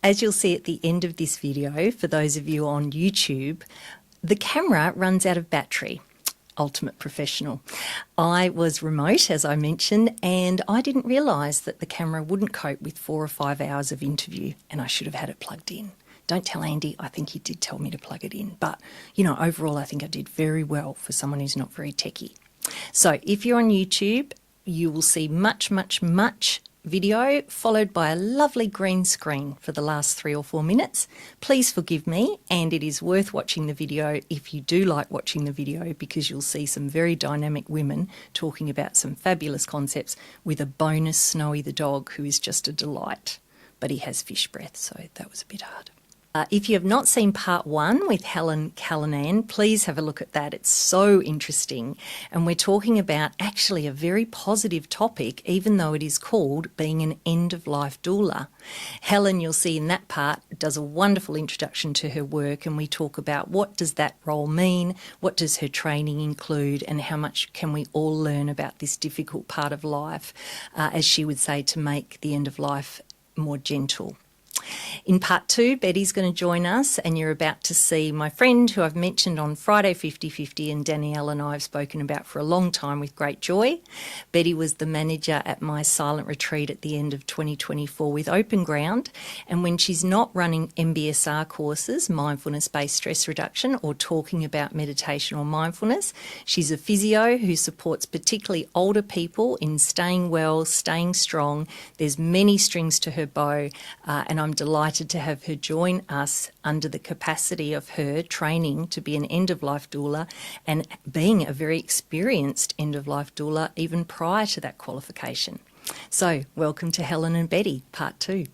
As you'll see at the end of this video, for those of you on YouTube, the camera runs out of battery. Ultimate professional. I was remote, as I mentioned, and I didn't realise that the camera wouldn't cope with 4 or 5 hours of interview, and I should have had it plugged in. Don't tell Andy, I think he did tell me to plug it in. But, overall, I think I did very well for someone who's not very techie. So if you're on YouTube, you will see much video followed by a lovely green screen for the last 3 or 4 minutes. Please forgive me, and it is worth watching the video if you do like watching the video, because you'll see some very dynamic women talking about some fabulous concepts with a bonus Snowy the dog, who is just a delight, but he has fish breath, so that was a bit hard. If you have not seen part 1 with Helen Callanan, please have a look at that. It's so interesting. And we're talking about actually a very positive topic, even though it is called being an end-of-life doula. Helen, you'll see in that part, does a wonderful introduction to her work, and we talk about what does that role mean, what does her training include, and how much can we all learn about this difficult part of life, as she would say, to make the end of life more gentle. In part 2, Betty's going to join us, and you're about to see my friend who I've mentioned on Friday 50/50 and Danielle and I have spoken about for a long time with great joy. Betty was the manager at my silent retreat at the end of 2024 with Open Ground, and when she's not running MBSR courses, mindfulness-based stress reduction, or talking about meditation or mindfulness, she's a physio who supports particularly older people in staying well, staying strong. There's many strings to her bow, and I'm delighted to have her join us under the capacity of her training to be an end-of-life doula and being a very experienced end-of-life doula even prior to that qualification. So, welcome to Helen and Betty, part 2.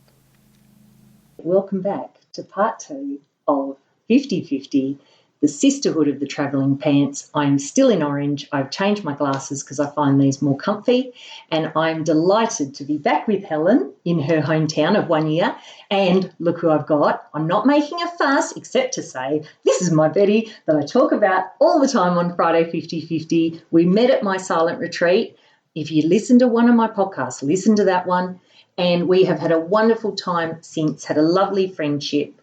Welcome back to part 2 of 50/50, the sisterhood of the travelling pants. I'm still in orange. I've changed my glasses because I find these more comfy, and I'm delighted to be back with Helen in her hometown of 1 year. And look who I've got. I'm not making a fuss, except to say this is my Betty that I talk about all the time on Friday 50/50. We met at my silent retreat. If you listen to one of my podcasts, listen to that one. And we have had a wonderful time since, had a lovely friendship.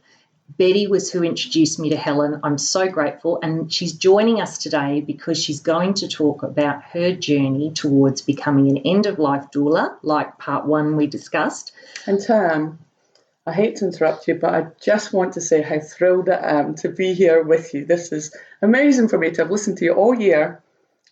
Betty was who introduced me to Helen. I'm so grateful. And she's joining us today because she's going to talk about her journey towards becoming an end-of-life doula, like part 1 we discussed. And Tam, I hate to interrupt you, but I just want to say how thrilled I am to be here with you. This is amazing for me to have listened to you all year,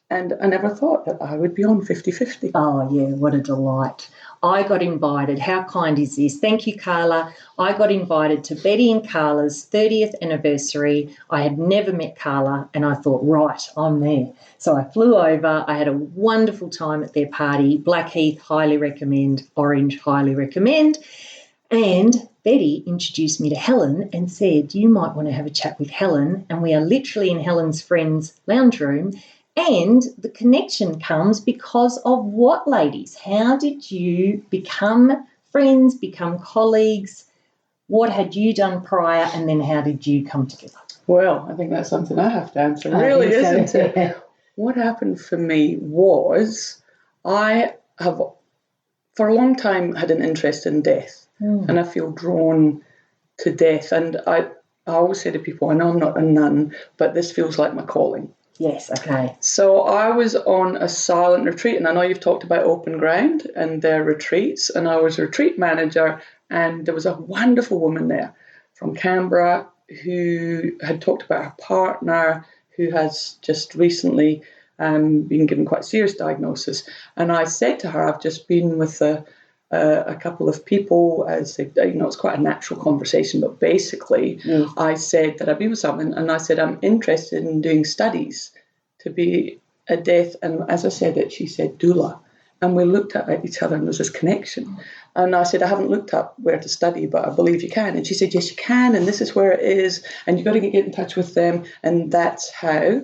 and I never thought that I would be on 50/50. Oh, yeah, what a delight. I got invited. How kind is this? Thank you, Carla. I got invited to Betty and Carla's 30th anniversary. I had never met Carla, and I thought, right, I'm there. So I flew over. I had a wonderful time at their party. Blackheath, highly recommend. Orange, highly recommend. And Betty introduced me to Helen and said, you might want to have a chat with Helen. And we are literally in Helen's friend's lounge room. And the connection comes because of what, ladies? How did you become friends, become colleagues? What had you done prior, and then how did you come together? Well, I think that's something I have to answer, really, isn't it? What happened for me was I have, for a long time, had an interest in death, and I feel drawn to death. And I always say to people, I know I'm not a nun, but this feels like my calling. Yes, okay. So I was on a silent retreat, and I know you've talked about Open Ground and their retreats, and I was a retreat manager, and there was a wonderful woman there from Canberra who had talked about her partner who has just recently been given quite a serious diagnosis. And I said to her, I've just been with a couple of people, as it's quite a natural conversation, but basically I said that I'd been with someone, and I said I'm interested in doing studies to be a death, and as I said it, she said doula, and we looked at each other and there was this connection. And I said, I haven't looked up where to study, but I believe you can. And she said, yes, you can, and this is where it is, and you've got to get in touch with them. And that's how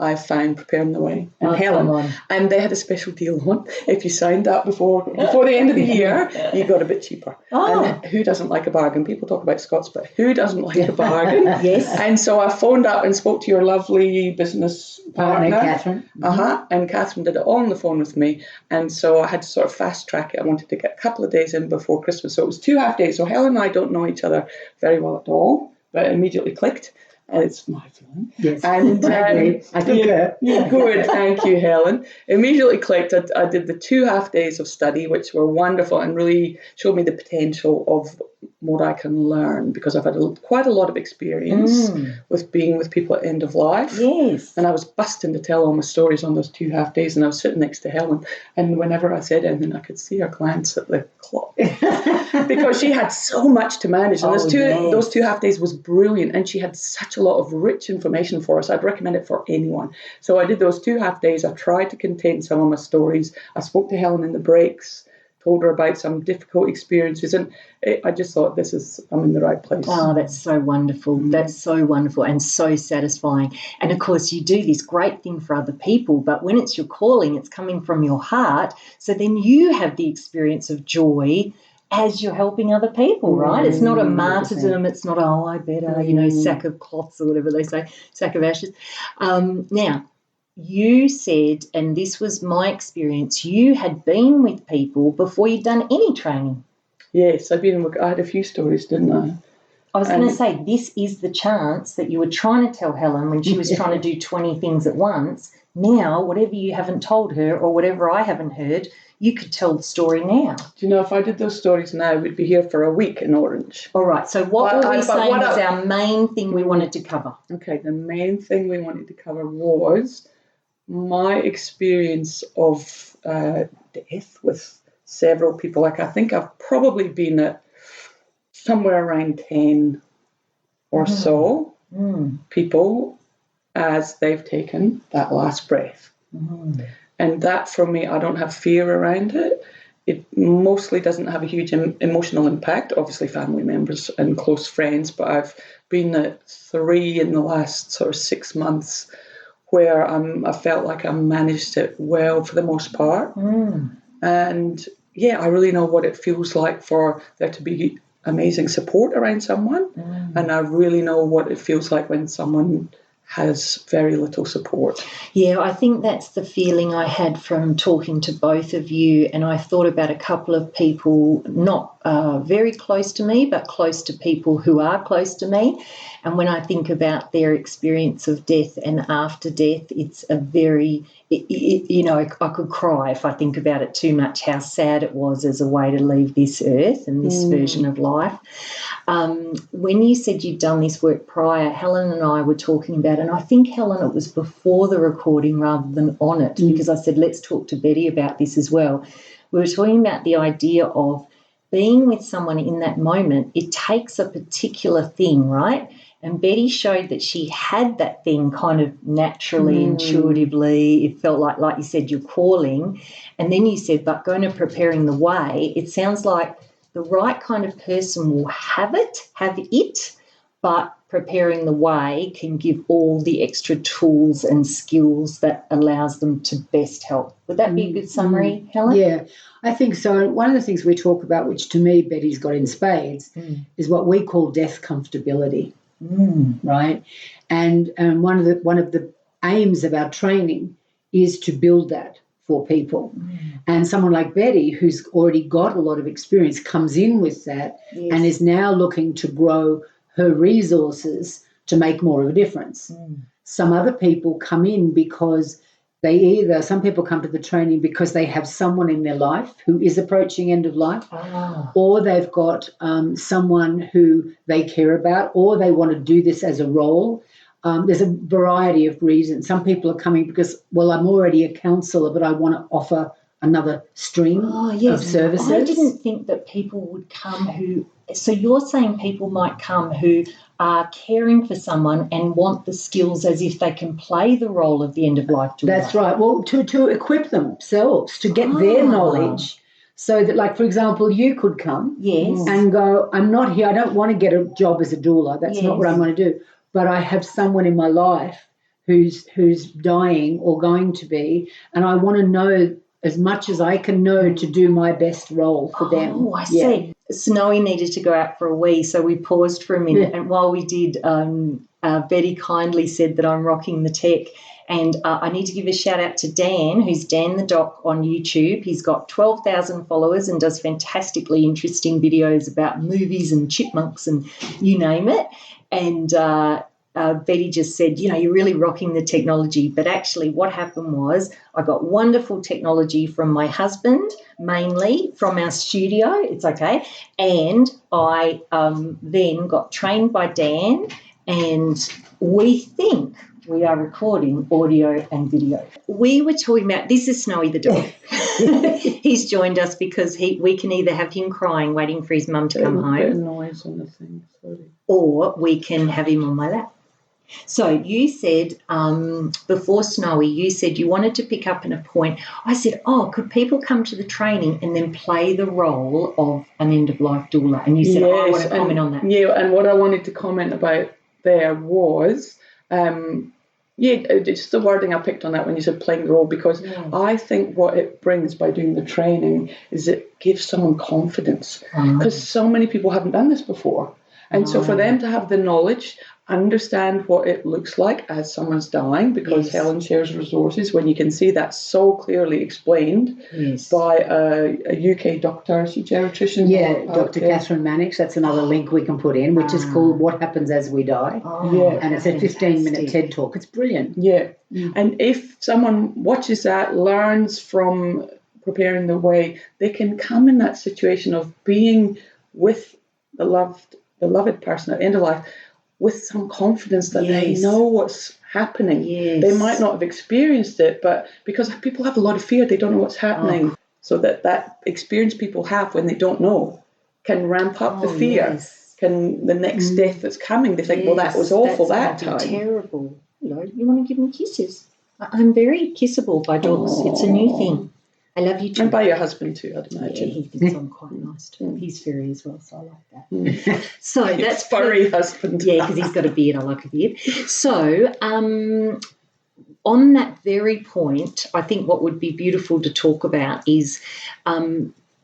I found Preparing the Way and Oh, Helen. come on. And they had a special deal on. If you signed up before the end of the year, you got a bit cheaper. Oh. And who doesn't like a bargain? People talk about Scots, but who doesn't like a bargain? Yes. And so I phoned up and spoke to your lovely business partner, Catherine. And Catherine did it all on the phone with me. And so I had to sort of fast track it. I wanted to get a couple of days in before Christmas. So it was 2 half days. So Helen and I don't know each other very well at all, but it immediately clicked. And it's my feeling. Yes, and I agree. I concur. Yeah, good, thank you, Helen. Immediately clicked. I did the 2 half days of study, which were wonderful and really showed me the potential of what I can learn, because I've had quite a lot of experience with being with people at end of life. Yes. And I was busting to tell all my stories on those 2 half days, and I was sitting next to Helen, and whenever I said anything, I could see her glance at the clock because she had so much to manage. And those 2 half days was brilliant, and she had such a lot of rich information for us. I'd recommend it for anyone. So I did those 2 half days. I tried to contain some of my stories. I spoke to Helen in the breaks, told her about some difficult experiences, and I just thought, I'm in the right place. Oh, that's so wonderful. That's so wonderful and so satisfying. And, of course, you do this great thing for other people, but when it's your calling, it's coming from your heart, so then you have the experience of joy as you're helping other people, right? It's not a martyrdom. It's not, I better, sack of cloths or whatever they say, sack of ashes. Now, you said, and this was my experience, you had been with people before you'd done any training. Yes, I had a few stories, didn't I? I was going to say, this is the chance that you were trying to tell Helen when she was trying to do 20 things at once. Now, whatever you haven't told her or whatever I haven't heard, you could tell the story now. Do you know, if I did those stories now, we'd be here for a week in Orange. All right, so what were we saying was our main thing we wanted to cover? Okay, the main thing we wanted to cover was my experience of death with several people. Like, I think I've probably been at somewhere around 10 or so people as they've taken that last breath. And that, for me, I don't have fear around it. It mostly doesn't have a huge emotional impact, obviously family members and close friends, but I've been at 3 in the last sort of 6 months where I felt like I managed it well for the most part. And, yeah, I really know what it feels like for there to be amazing support around someone. And I really know what it feels like when someone has very little support. Yeah, I think that's the feeling I had from talking to both of you, and I thought about a couple of people not very close to me, but close to people who are close to me. And when I think about their experience of death and after death, it's a very, I could cry if I think about it too much, how sad it was as a way to leave this earth and this version of life. When you said you'd done this work prior, Helen and I were talking about, and I think, Helen, it was before the recording rather than on it, because I said, let's talk to Betty about this as well. We were talking about the idea of being with someone in that moment. It takes a particular thing, right? And Betty showed that she had that thing kind of naturally, intuitively. It felt like you said, your calling. And then you said, but going to Preparing the Way, it sounds like the right kind of person will have it, but Preparing the Way can give all the extra tools and skills that allows them to best help. Would that be a good summary, Helen? Yeah, I think so. One of the things we talk about, which to me Betty's got in spades, is what we call death comfortability, right? And one of the aims of our training is to build that for people. And someone like Betty, who's already got a lot of experience, comes in with that and is now looking to grow her resources to make more of a difference. Some other people come in because some people come to the training because they have someone in their life who is approaching end of life, or they've got someone who they care about, or they want to do this as a role. There's a variety of reasons. Some people are coming because, well, I'm already a counsellor, but I want to offer another stream of services. I didn't think that people would come who... So you're saying people might come who are caring for someone and want the skills as if they can play the role of the end-of-life doula. That's right. Well, to equip themselves, to get their knowledge, so that, like, for example, you could come and go, I'm not here, I don't want to get a job as a doula. That's not what I want to do. But I have someone in my life who's dying or going to be, and I want to know as much as I can know to do my best role for them. Oh, I see. Snowy needed to go out for a wee, so we paused for a minute. And while we did, Betty kindly said that I'm rocking the tech. And I need to give a shout out to Dan, who's Dan the Doc on YouTube. He's got 12,000 followers and does fantastically interesting videos about movies and chipmunks and you name it. And Betty just said, you're really rocking the technology. But actually what happened was I got wonderful technology from my husband, mainly from our studio. It's okay. And I then got trained by Dan, and we think we are recording audio and video. We were talking about, this is Snowy the dog. He's joined us because we can either have him crying waiting for his mum to come home. A bit of noise on the thing, sorry. Or we can have him on my lap. So you said, before Snowy, you said you wanted to pick up on a point. I said, could people come to the training and then play the role of an end-of-life doula? And you said, I want to comment on that. Yeah, and what I wanted to comment about there was, just the wording I picked on that when you said playing the role, because I think what it brings by doing the training is it gives someone confidence, because so many people haven't done this before. And so for them to have the knowledge, understand what it looks like as someone's dying, because Helen shares resources when you can see that so clearly explained by a UK doctor, she's a geriatrician. Yeah, Dr. Catherine Mannix, that's another link we can put in, which is called What Happens As We Die. And it's a 15-minute TED Talk. It's brilliant. Yeah. And if someone watches that, learns from preparing the way, they can come in that situation of being with the beloved person at the end of life with some confidence that they know what's happening. They might not have experienced it, but because people have a lot of fear, they don't know what's happening. So that experience people have when they don't know can ramp up the fear. Can the next death that's coming, they think, well, that was awful that time. Terrible. You want to give me kisses? I'm very kissable by dogs. It's a new thing. I love you too. And by your husband too, I'd imagine. Yeah, he thinks I'm quite nice too. He's furry as well, so I like that. So that's furry husband. Yeah, because he's got a beard. I like a beard. So on that very point, I think what would be beautiful to talk about is,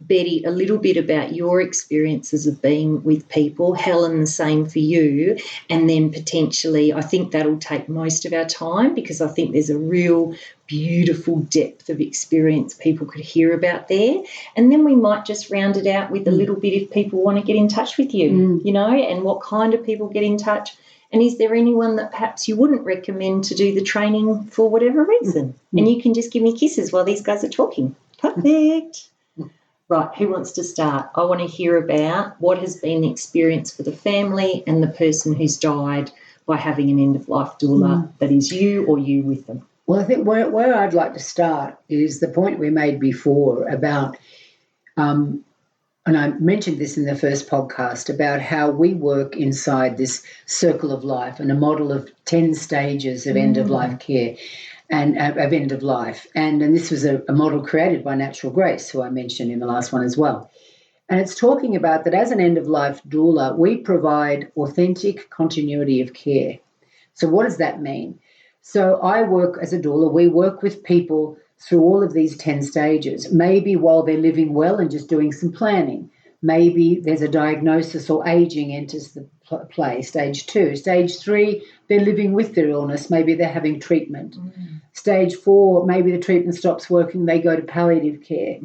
Betty, a little bit about your experiences of being with people. Helen, the same for you. And then potentially, I think that'll take most of our time, because I think there's a real beautiful depth of experience people could hear about there. And then we might just round it out with a little bit if people want to get in touch with you, and what kind of people get in touch. And is there anyone that perhaps you wouldn't recommend to do the training for whatever reason? And you can just give me kisses while these guys are talking. Perfect. Right, who wants to start? I want to hear about what has been the experience for the family and the person who's died by having an end-of-life doula that is you or you with them. Well, I think where I'd like to start is the point we made before about, and I mentioned this in the first podcast, about how we work inside this circle of life and a model of 10 stages of end-of-life care. And of end of life. And this was a model created by Natural Grace, who I mentioned in the last one as well. And it's talking about that as an end-of-life doula, we provide authentic continuity of care. So what does that mean? So I work as a doula, we work with people through all of these 10 stages, maybe while they're living well and just doing some planning. Maybe there's a diagnosis or aging enters the play, stage 2. Stage 3, they're living with their illness. Maybe they're having treatment. Stage 4, maybe the treatment stops working, they go to palliative care.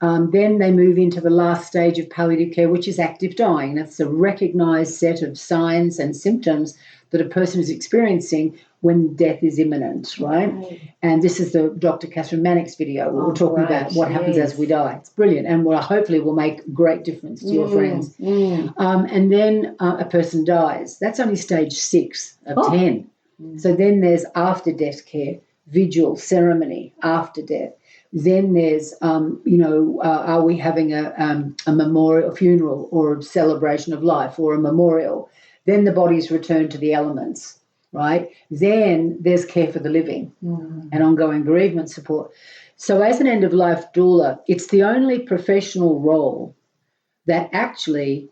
Then they move into the last stage of palliative care, which is active dying. That's a recognised set of signs and symptoms that a person is experiencing when death is imminent, right? And this is the Dr. Catherine Mannix video where we're talking about what happens as we die. It's brilliant, and hopefully will make a great difference to your friends. And then a person dies. That's only stage 6 of 10. So then there's after death care, vigil, ceremony, after death. Then there's, are we having a memorial, a funeral, or a celebration of life, or a memorial? Then the body's returned to the elements, right? Then there's care for the living and ongoing bereavement support. So as an end-of-life doula, it's the only professional role that actually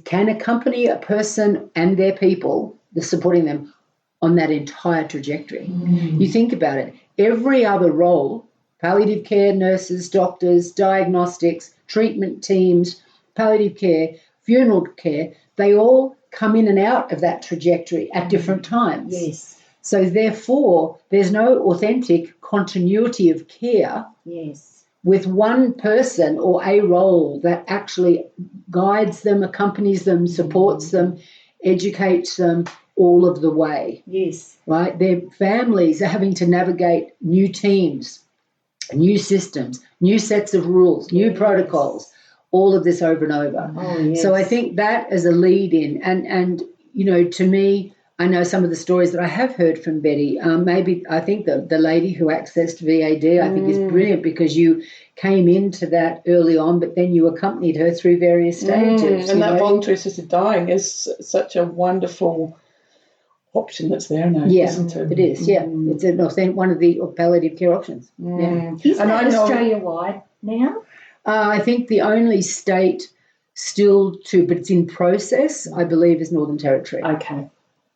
can accompany a person and their people, the supporting them, on that entire trajectory. You think about it. Every other role, palliative care, nurses, doctors, diagnostics, treatment teams, palliative care, funeral care, they all come in and out of that trajectory at different times. Yes. So therefore, there's no authentic continuity of care with one person or a role that actually guides them, accompanies them, supports them, educates them all of the way. Yes. Right? Their families are having to navigate new teams, new systems, new sets of rules, new protocols, all of this over and over. Oh, yes. So I think that as a lead in, and you know, to me, I know some of the stories that I have heard from Betty. Maybe I think the lady who accessed VAD, I think is brilliant, because you came into that early on, but then you accompanied her through various stages. And that voluntary assisted dying is such a wonderful option that's there now, isn't it? It is, It's one of the palliative care options. Is that Australia-wide now? I think the only state still but it's in process, I believe, is Northern Territory. Okay.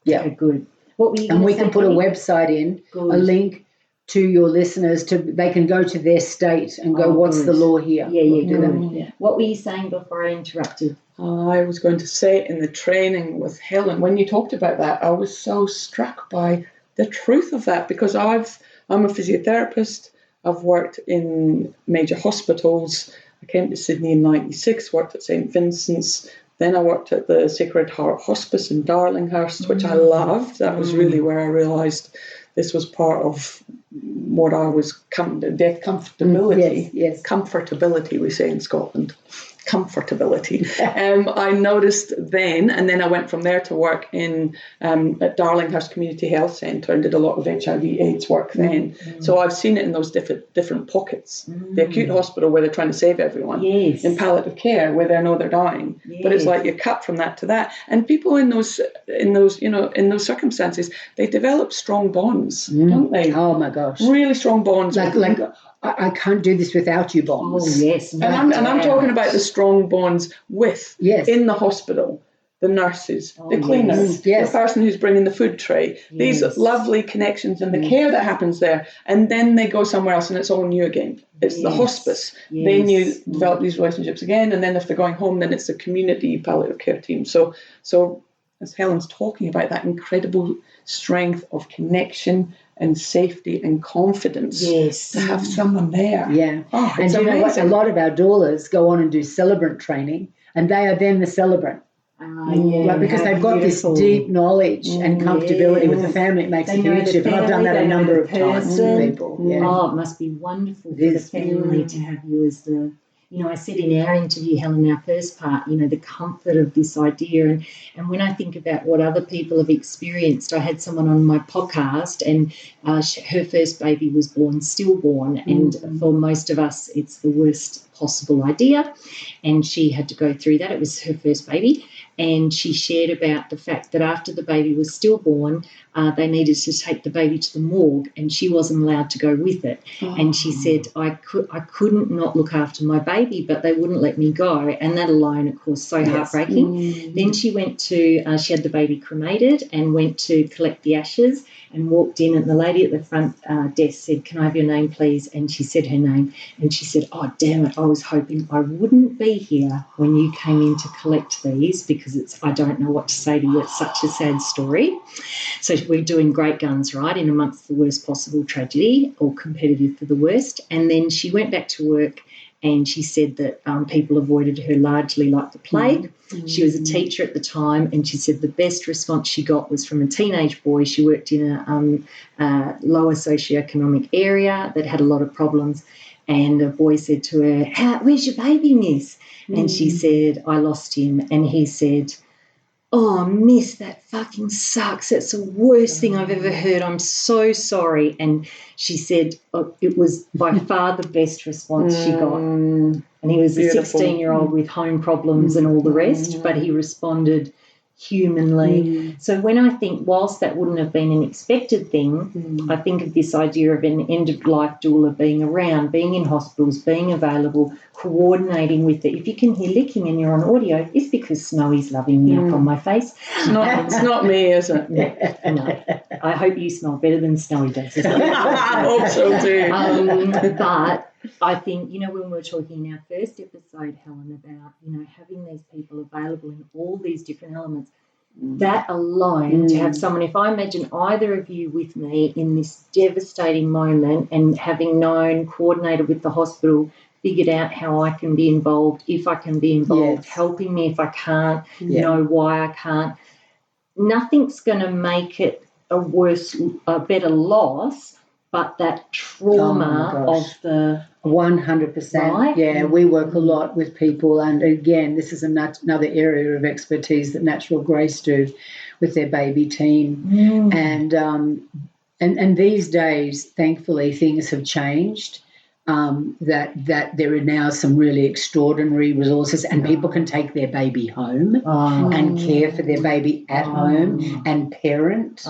Yeah. Okay, good. What were you and we say, can put Betty? a website in, a link to your listeners, they can go to their state and go, what's the law here? Yeah. What were you saying before I interrupted? I was going to say, in the training with Helen, when you talked about that, I was so struck by the truth of that, because I'm a physiotherapist. I've worked in major hospitals. I came to Sydney in 96, worked at St. Vincent's. Then I worked at the Sacred Heart Hospice in Darlinghurst, which I loved. That was really where I realised this was part of what I was, death comfortability. Yes. Comfortability, we say in Scotland. Comfortability. I noticed then, and then I went from there to work at Darlinghurst Community Health Centre and did a lot of HIV/AIDS work then. So I've seen it in those different pockets. The acute hospital, where they're trying to save everyone. Yes. In palliative care, where they know they're dying. Yes. But it's like you cut from that to that. And people in those circumstances, they develop strong bonds, don't they? Oh my gosh. Really strong bonds. Like I can't do this without you bonds. Oh, yes. And I'm talking about the strong bonds with, in the hospital, the nurses, the cleaners, the person who's bringing the food tray, these lovely connections and the care that happens there. And then they go somewhere else and it's all new again. It's the hospice. Then you develop these relationships again. And then if they're going home, then it's the community palliative care team. So as Helen's talking about, that incredible strength of connection and safety and confidence to have someone there. Yeah. Oh, and you know what? A lot of our doulas go on and do celebrant training, and they are then the celebrant. Because they've got this deep knowledge and comfortability with the family. It makes a huge difference. I've done that a number of times with people. Yeah. Oh, it must be wonderful for the family to have you as the... You know, I said in our interview, Helen, our first part, you know, the comfort of this idea. And when I think about what other people have experienced, I had someone on my podcast and her first baby was born stillborn. And for most of us, it's the worst possible idea. And she had to go through that. It was her first baby. And she shared about the fact that after the baby was stillborn, they needed to take the baby to the morgue, and she wasn't allowed to go with it. And she said, I couldn't not look after my baby, but they wouldn't let me go. And that alone, of course, so heartbreaking. Then she went to, she had the baby cremated and went to collect the ashes and walked in, and the lady at the front desk said, "Can I have your name, please?" And she said her name, and she said, "Oh, damn it, I was hoping I wouldn't be here when you came in to collect these, because I don't know what to say to you. It's such a sad story." So we're doing great guns, right, in amongst the worst possible tragedy, or competitive for the worst. And then she went back to work, and she said that people avoided her largely like the plague. She was a teacher at the time, and she said the best response she got was from a teenage boy. She worked in a lower socioeconomic area that had a lot of problems, and a boy said to her, "Where's your baby, miss?" And she said, "I lost him." And he said, "Oh, miss, that fucking sucks. That's the worst thing I've ever heard. I'm so sorry." And she said it was by far the best response she got. And he was a 16-year-old with home problems and all the rest, but he responded, humanly. So when I think, whilst that wouldn't have been an expected thing, I think of this idea of an end-of-life doula being around, being in hospitals, being available, coordinating with it. If you can hear licking and you're on audio, it's because Snowy's loving me up on my face. It's not me, is it? No. I hope you smell better than Snowy does. I hope so too. But I think, when we were talking in our first episode, Helen, about, having these people available in all these different elements, that alone, to have someone, if I imagine either of you with me in this devastating moment and having coordinated with the hospital, figured out how I can be involved, if I can be involved, helping me if I can't, know why I can't, nothing's going to make it a better loss, but that trauma of the 100%. Right? Yeah, we work a lot with people, and again, this is another area of expertise that Natural Grace do with their baby team. And these days, thankfully, things have changed. That there are now some really extraordinary resources, and people can take their baby home and care for their baby at home and parent.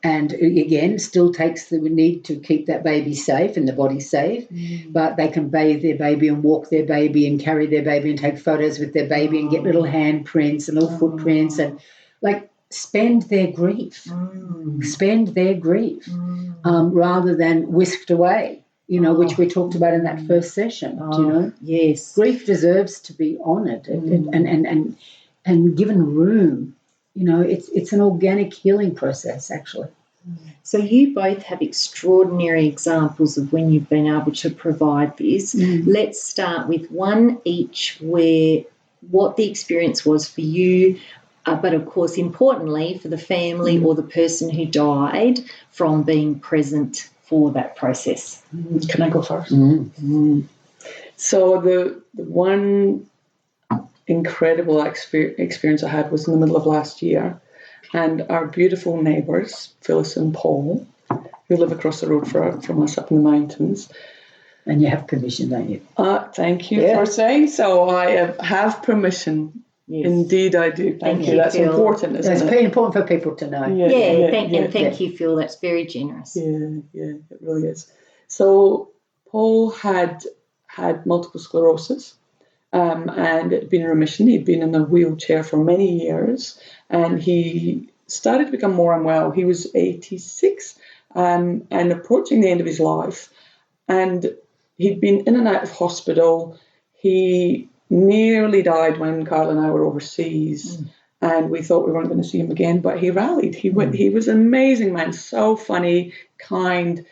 And again, still takes the need to keep that baby safe and the body safe, but they can bathe their baby and walk their baby and carry their baby and take photos with their baby and get little handprints and little footprints and spend their grief, rather than whisked away, which we talked about in that first session. Yes. Grief deserves to be honoured and given room. It's an organic healing process, actually. So you both have extraordinary examples of when you've been able to provide this. Let's start with one each, where what the experience was for you, but of course, importantly, for the family or the person who died, from being present for that process. Can I go first? So the one incredible experience I had was in the middle of last year, and our beautiful neighbours, Phyllis and Paul, who live across the road from us up in the mountains. And you have permission, don't you? Thank you for saying so. I have permission. Yes. Indeed I do. Thank you. That's Phil. Important, isn't it? It's very important for people to know. Thank you, Phil. That's very generous. Yeah, it really is. So Paul had multiple sclerosis. And it had been in remission. He'd been in a wheelchair for many years, and he started to become more unwell. He was 86 and approaching the end of his life, and he'd been in and out of hospital. He nearly died when Carl and I were overseas, and we thought we weren't going to see him again, but he rallied. He was an amazing man, so funny, kind,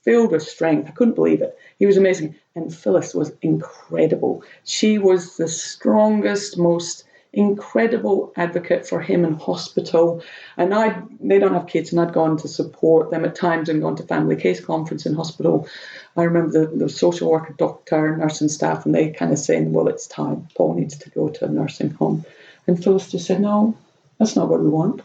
filled with strength. I couldn't believe it. He was amazing. And Phyllis was incredible. She was the strongest, most incredible advocate for him in hospital. And they don't have kids, and I'd gone to support them at times and gone to family case conference in hospital. I remember the social worker, doctor, nursing staff, and they kind of saying, well, it's time. Paul needs to go to a nursing home. And Phyllis just said, no, that's not what we want.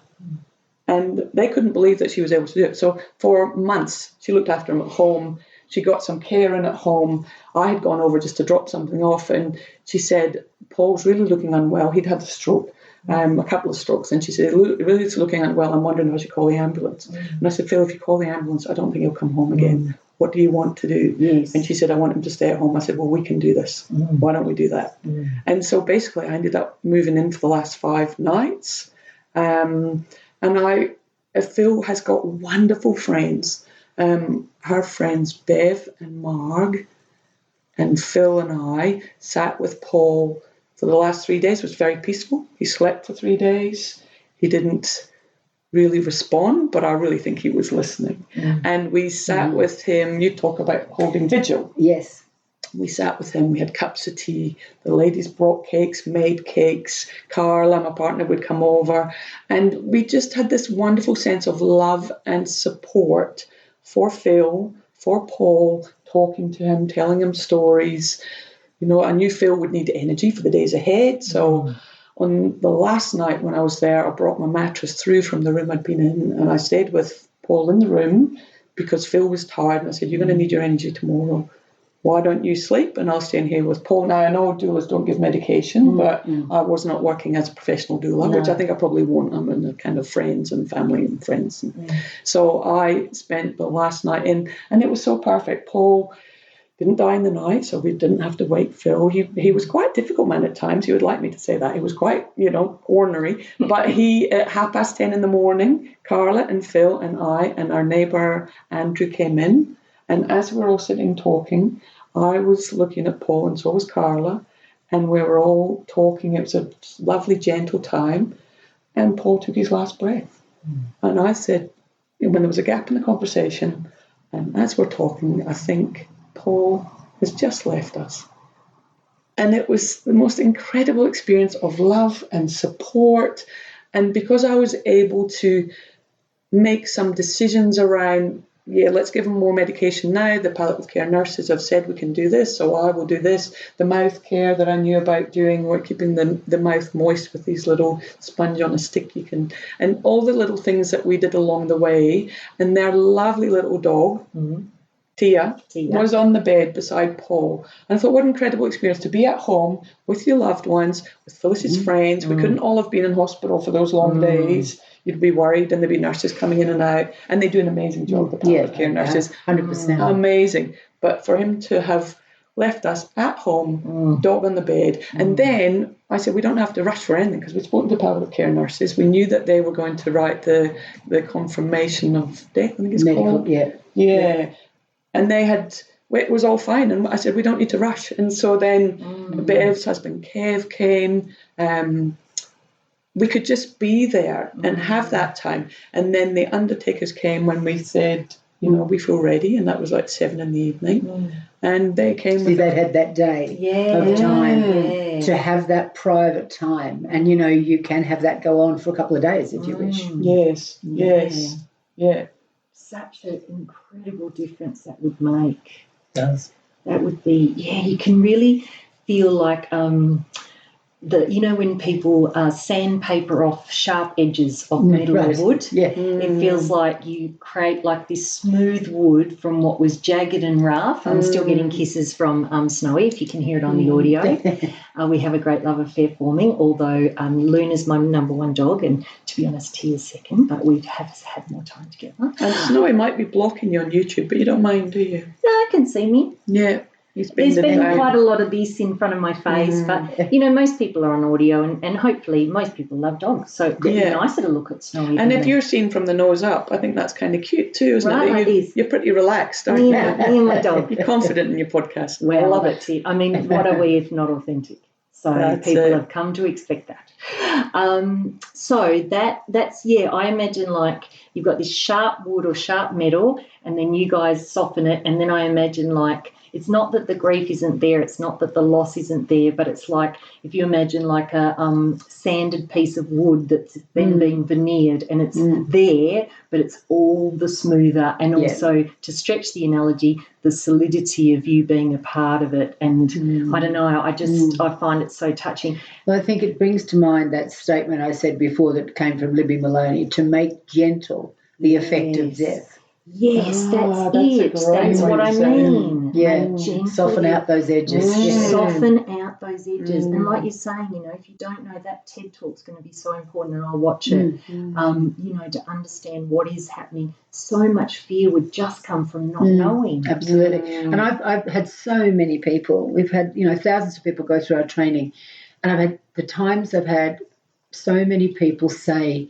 And they couldn't believe that she was able to do it. So for months, she looked after him at home. She got some care in at home. I had gone over just to drop something off, and she said, Paul's really looking unwell. He'd had a stroke, a couple of strokes, and she said, really is looking unwell. I'm wondering if I should call the ambulance. And I said, Phil, if you call the ambulance, I don't think he'll come home again. What do you want to do? Yes. And she said, I want him to stay at home. I said, well, we can do this. Why don't we do that? And so basically I ended up moving in for the last 5 nights. And Phil has got wonderful friends. Her friends Bev and Marg and Phil and I sat with Paul for the last 3 days. It was very peaceful. He slept for 3 days. He didn't really respond, but I really think he was listening. And we sat with him. You talk about holding vigil. Yes. We sat with him. We had cups of tea. The ladies brought cakes, made cakes. Carla, my partner, would come over. And we just had this wonderful sense of love and support for Phil, for Paul, talking to him, telling him stories. I knew Phil would need energy for the days ahead. So on the last night when I was there, I brought my mattress through from the room I'd been in, and I stayed with Paul in the room because Phil was tired. And I said, you're going to need your energy tomorrow. why don't you sleep and I'll stay in here with Paul. Now, I know doulas don't give medication, but I was not working as a professional doula, which I think I probably won't. I'm in the kind of friends and family and friends. And so I spent the last night in, and it was so perfect. Paul didn't die in the night, so we didn't have to wake Phil. He was quite a difficult man at times. He would like me to say that. He was quite, ornery. But he, at 10:30 in the morning, Carla and Phil and I and our neighbour Andrew came in. And as we were all sitting talking, I was looking at Paul and so was Carla. And we were all talking. It was a lovely, gentle time. And Paul took his last breath. And I said, when there was a gap in the conversation, and as we're talking, I think Paul has just left us. And it was the most incredible experience of love and support. And because I was able to make some decisions around, let's give him more medication now. The palliative care nurses have said we can do this, so I will do this. The mouth care that I knew about doing, we're keeping the mouth moist with these little sponge on a stick. And all the little things that we did along the way. And their lovely little dog, Tia was on the bed beside Paul. And I thought, what an incredible experience to be at home with your loved ones, with Phyllis's friends. We couldn't all have been in hospital for those long days. You'd be worried, and there'd be nurses coming in and out. And they do an amazing job, the palliative care nurses. 100%. Amazing. But for him to have left us at home, dog on the bed. And then I said, we don't have to rush for anything because we'd spoken to palliative care nurses. We knew that they were going to write the confirmation of death, I think it's called. Yeah. And it was all fine. And I said, we don't need to rush. And so then Bev's husband, Kev, came. We could just be there and have that time. And then the undertakers came when we said, we feel ready. And that was like 7 p.m. And they came. See, they'd had that day of time to have that private time. And, you can have that go on for a couple of days if you wish. Yes. Yeah. Such an incredible difference that would make. It does. That would be, you can really feel like when people sandpaper off sharp edges of metal or wood, it feels like you create like this smooth wood from what was jagged and rough. I'm still getting kisses from Snowy, if you can hear it on the audio. We have a great love affair forming, although Luna's my number one dog, and to be honest, Tia's second, but we have had more time together. And Snowy might be blocking you on YouTube, but you don't mind, do you? No, I can see me. Yeah. There's been quite a lot of this in front of my face, but, most people are on audio and hopefully most people love dogs. So it'd be nicer to look at Snowy. And if you're seen from the nose up, I think that's kind of cute too, isn't it? You're pretty relaxed, aren't you? Me and my dog. You're confident in your podcast. Well, I love that's it. I mean, what are we if not authentic? So people have come to expect that. So that's I imagine like you've got this sharp wood or sharp metal and then you guys soften it, and then I imagine like it's not that the grief isn't there, it's not that the loss isn't there, but it's like if you imagine like a sanded piece of wood that's then been veneered and it's there, but it's all the smoother, and also to stretch the analogy, the solidity of you being a part of it. And I don't know, I find it so touching. Well, I think it brings to mind that statement I said before that came from Libby Maloney, to make gentle the effect of death. Yes, that's it. That's what I mean. Yeah, soften out those edges. Soften out those edges. And like you're saying, if you don't know, that TED Talk's going to be so important, and I'll watch it, to understand what is happening. So much fear would just come from not knowing. Absolutely. And I've had so many people. We've had, thousands of people go through our training, and I've had so many people say,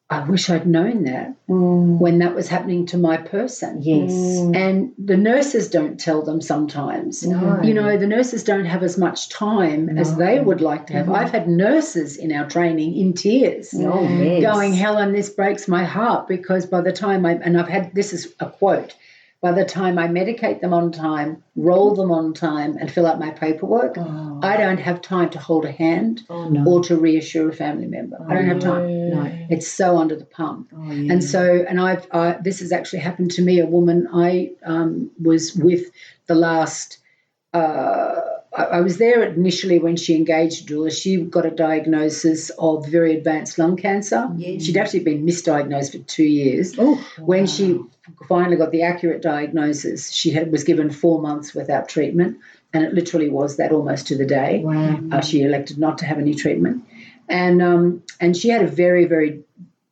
I wish I'd known that when that was happening to my person. Yes. And the nurses don't tell them sometimes. No. The nurses don't have as much time as they would like to have. I've had nurses in our training in tears going, Helen, this breaks my heart, because by the time this is a quote, by the time I medicate them on time, roll them on time, and fill out my paperwork, I don't have time to hold a hand or to reassure a family member. I don't have time. No. It's so under the pump. And so, this has actually happened to me. A woman I was with the last I was there initially when she engaged Doula. She got a diagnosis of very advanced lung cancer. Yes. She'd actually been misdiagnosed for 2 years. Oh, When she finally got the accurate diagnosis, she was given 4 months without treatment, and it literally was that almost to the day. Wow. She elected not to have any treatment, and she had a very, very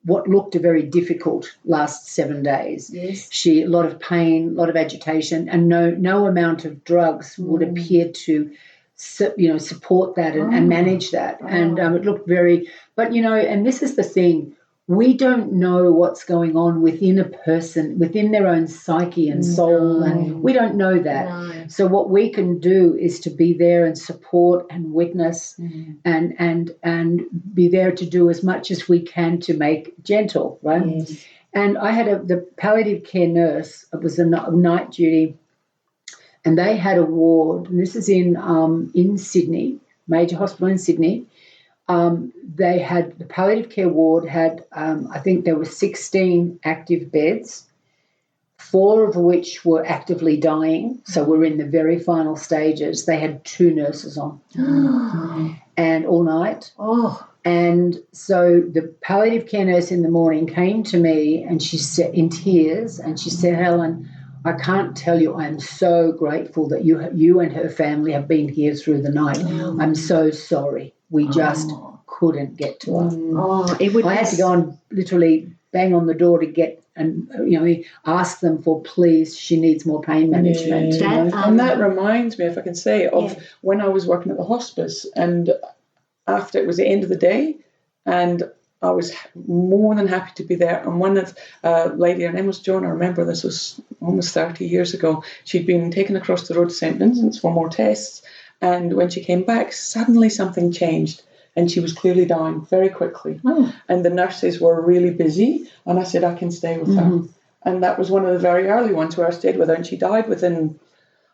what looked a very difficult last 7 days. Yes. A lot of pain, a lot of agitation, and no amount of drugs would appear to, support that and manage that. And it looked very, but and this is the thing. We don't know what's going on within a person, within their own psyche and soul, and we don't know that. No. So what we can do is to be there and support and witness and be there to do as much as we can to make gentle, right? Yes. And I had the palliative care nurse. It was a night duty, and they had a ward. And this is in Sydney, major hospital in Sydney. They had the palliative care ward had, I think there were 16 active beds, 4 of which were actively dying. So we're in the very final stages. They had 2 nurses on and all night. Oh. And so the palliative care nurse in the morning came to me and she said, in tears, and she said, Helen, I can't tell you, I'm so grateful that you and her family have been here through the night. I'm so sorry. We just couldn't get to her. I had to go and literally bang on the door to get and ask them for, please, she needs more pain management. And that reminds me, if I can say, of when I was working at the hospice, and after it was the end of the day, and I was more than happy to be there. And one of lady, her name was Joan. I remember this was almost 30 years ago. She'd been taken across the road to St. Vincent's for more tests. And when she came back, suddenly something changed. And she was clearly dying very quickly. And the nurses were really busy. And I said, I can stay with her. And that was one of the very early ones where I stayed with her. And she died within,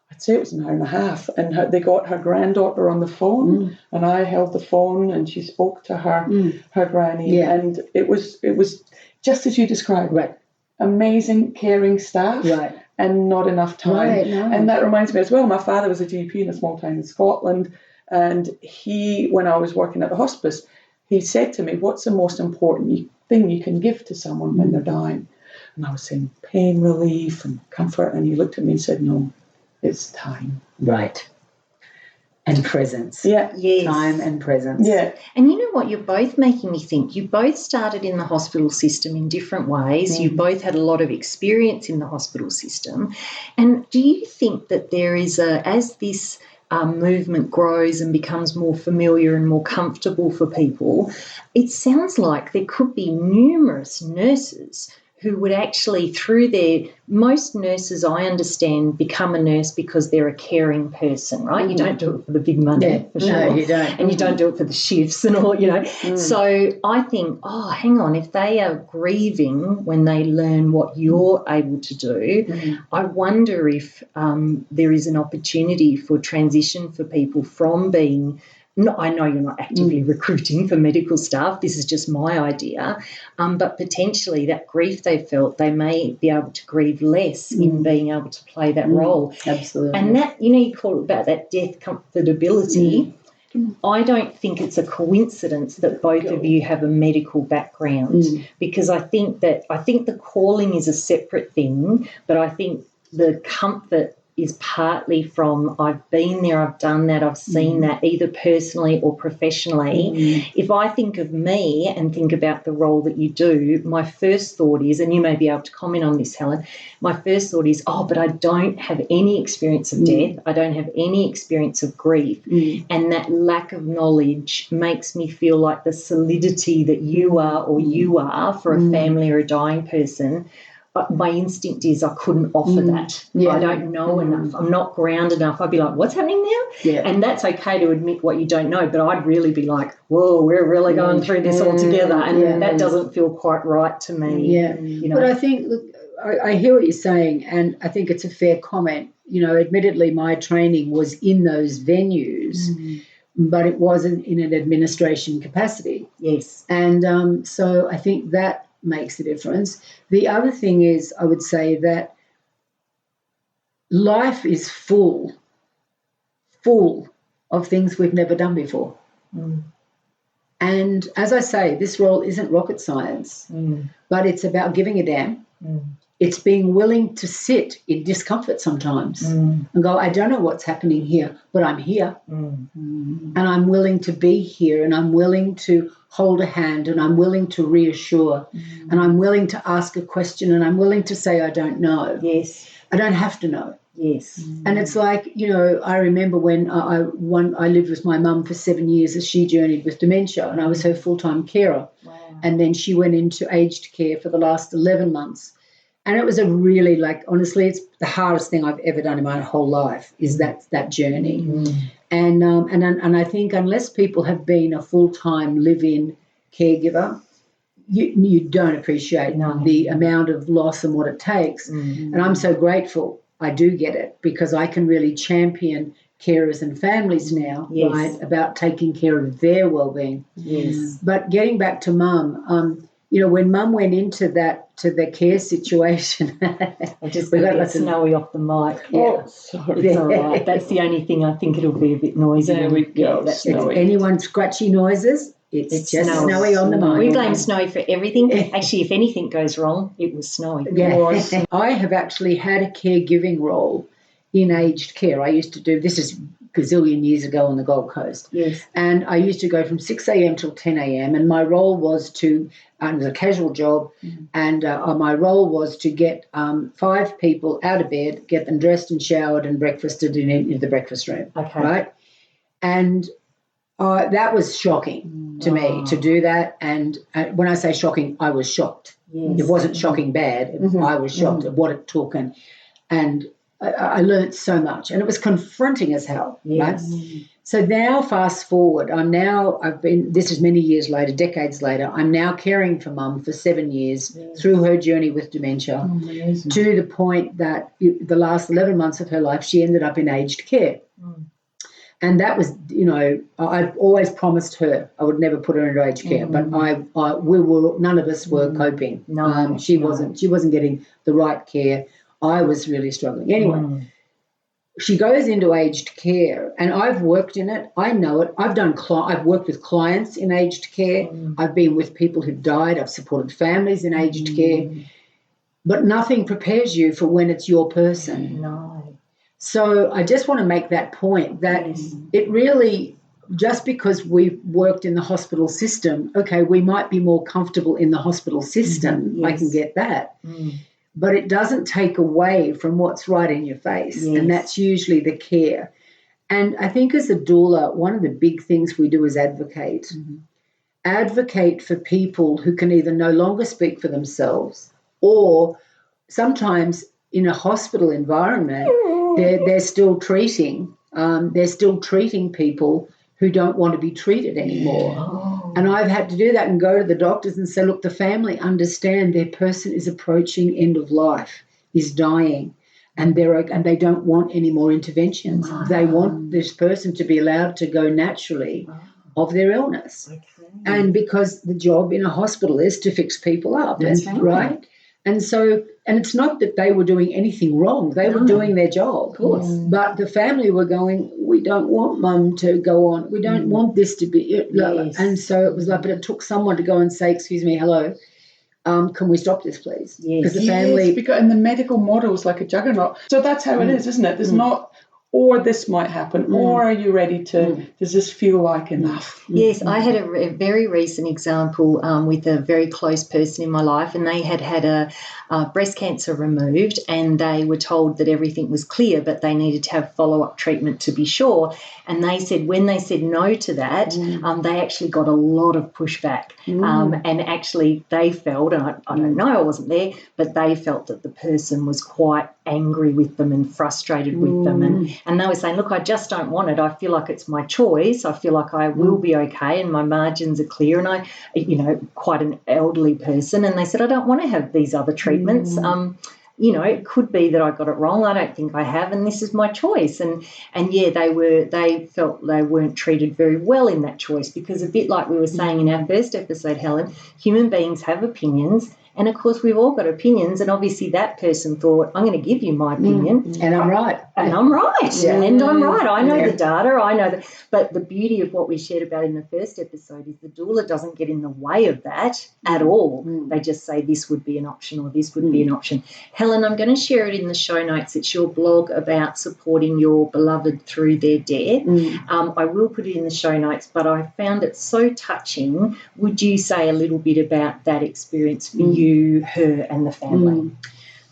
I'd say it was an hour and a half. And they got her granddaughter on the phone. And I held the phone and she spoke to her granny. Yeah. And it was just as you described. Right. Amazing, caring staff. Right. And not enough time. Right, no. And that reminds me as well, my father was a GP in a small town in Scotland. And he, when I was working at the hospice, he said to me, what's the most important thing you can give to someone when they're dying? And I was saying pain relief and comfort. And he looked at me and said, no, it's time. Right. And presence. Yeah. Yes. Time and presence. Yeah. And you know what? You're both making me think. You both started in the hospital system in different ways. You both had a lot of experience in the hospital system. And do you think that there is as this movement grows and becomes more familiar and more comfortable for people, it sounds like there could be numerous nurses who would actually, most nurses, I understand, become a nurse because they're a caring person, right? You don't do it for the big money, for sure. No, you don't. And you don't do it for the shifts and all, So I think, hang on, if they are grieving when they learn what you're able to do, I wonder if there is an opportunity for transition for people from being, I know you're not actively recruiting for medical staff. This is just my idea. But potentially that grief they felt, they may be able to grieve less in being able to play that role. Absolutely. And that, you call it about that death comfortability. I don't think it's a coincidence that both of you have a medical background because I think the calling is a separate thing, but I think the comfort is partly from I've been there, I've done that, I've seen that either personally or professionally. If I think of me and think about the role that you do, my first thought is, and you may be able to comment on this, Helen, my first thought is, but I don't have any experience of death. I don't have any experience of grief. And that lack of knowledge makes me feel like the solidity that you are for a family or a dying person. My instinct is I couldn't offer that. Yeah. I don't know enough. I'm not grounded enough. I'd be like, what's happening now? Yeah. And that's okay to admit what you don't know, but I'd really be like, whoa, we're really going through this all together. And that doesn't feel quite right to me. Yeah. But I think, look, I hear what you're saying, and I think it's a fair comment. Admittedly, my training was in those venues, but it wasn't in an administration capacity. Yes. And so I think that makes a difference. The other thing is, I would say that life is full of things we've never done before. And as I say, this role isn't rocket science, but it's about giving a damn. It's being willing to sit in discomfort sometimes and go, I don't know what's happening here, but I'm here. And I'm willing to be here, and I'm willing to hold a hand, and I'm willing to reassure, and I'm willing to ask a question, and I'm willing to say I don't know. Yes. I don't have to know. Yes. And it's like, you know, I remember when I lived with my mum for 7 years as she journeyed with dementia, and I was her full-time carer. Wow. And then she went into aged care for the last 11 months. And it was a really, like, honestly, it's the hardest thing I've ever done in my whole life is that journey. And I think unless people have been a full-time live-in caregiver, you don't appreciate the amount of loss and what it takes. And I'm so grateful I do get it, because I can really champion carers and families now, right, about taking care of their well-being. Yes. But getting back to Mum, you know, when Mum went into the care situation, I just got a bit snowy off the mic. Oh, sorry. It's all right. That's the only thing. I think it'll be a bit noisy. There we go. It's anyone scratchy noises. It's just snowy on the mic. We blame Snowy for everything. Actually, if anything goes wrong, it was Snowy. Yeah. I have actually had a caregiving role in aged care. I used to do, this is gazillion years ago on the Gold Coast. Yes. And I used to go from 6 a.m. till 10 a.m. and my role was to, it was a casual job, and my role was to get 5 people out of bed, get them dressed and showered and breakfasted into the breakfast room. Okay. Right? And that was shocking to me to do that. And when I say shocking, I was shocked. Yes. It wasn't shocking bad. I was shocked at what it took. And I learned so much. And it was confronting as hell. Yes. Right? So now fast forward, this is many years later, decades later, I'm now caring for Mum for 7 years through her journey with dementia to the point that the last 11 months of her life, she ended up in aged care. And that was, you know, I've always promised her I would never put her into aged care, but none of us were coping. No, she wasn't getting the right care. I was really struggling. Anyway, she goes into aged care, and I've worked in it. I know it. I've worked with clients in aged care. I've been with people who've died. I've supported families in aged care. But nothing prepares you for when it's your person. No. So I just want to make that point that it really, just because we've worked in the hospital system, okay, we might be more comfortable in the hospital system. I can get that. But it doesn't take away from what's right in your face, and that's usually the care. And I think as a doula, one of the big things we do is advocate. Advocate for people who can either no longer speak for themselves, or sometimes in a hospital environment, they're still treating people who don't want to be treated anymore. And I've had to do that and go to the doctors and say, look, the family understand their person is approaching end of life, is dying, and they don't want any more interventions. They want this person to be allowed to go naturally of their illness. And because the job in a hospital is to fix people up, right? And so, and it's not that they were doing anything wrong. They were doing their job. Of course. But the family were going, we don't want Mum to go on. We don't want this to be. And so it was like, but it took someone to go and say, excuse me, hello, can we stop this, please? Because the family. Because in the medical model is like a juggernaut. So that's how it is, isn't it? There's not, or this might happen, or are you ready to, does this feel like enough? Yes, I had a very recent example with a very close person in my life, and they had a breast cancer removed, and they were told that everything was clear, but they needed to have follow-up treatment to be sure. And they said when they said no to that, they actually got a lot of pushback. And actually they felt, and I don't know, I wasn't there, but they felt that the person was quite angry with them and frustrated with them. And they were saying, look, I just don't want it. I feel like it's my choice. I feel like I will be okay and my margins are clear. And I, you know, quite an elderly person. And they said, I don't want to have these other treatments. You know, it could be that I got it wrong. I don't think I have, and this is my choice. And yeah, they felt they weren't treated very well in that choice, because a bit like we were saying in our first episode, Helen, human beings have opinions And, of course, we've all got opinions, and obviously that person thought, I'm going to give you my opinion. And I'm right. And I'm right. Yeah. And I'm right. I know Yeah. the data. I know that. But the beauty of what we shared about in the first episode is the doula doesn't get in the way of that at all. They just say this would be an option or this would be an option. Helen, I'm going to share it in the show notes. It's your blog about supporting your beloved through their death. I will put it in the show notes, but I found it so touching. Would you say a little bit about that experience for you, her and the family?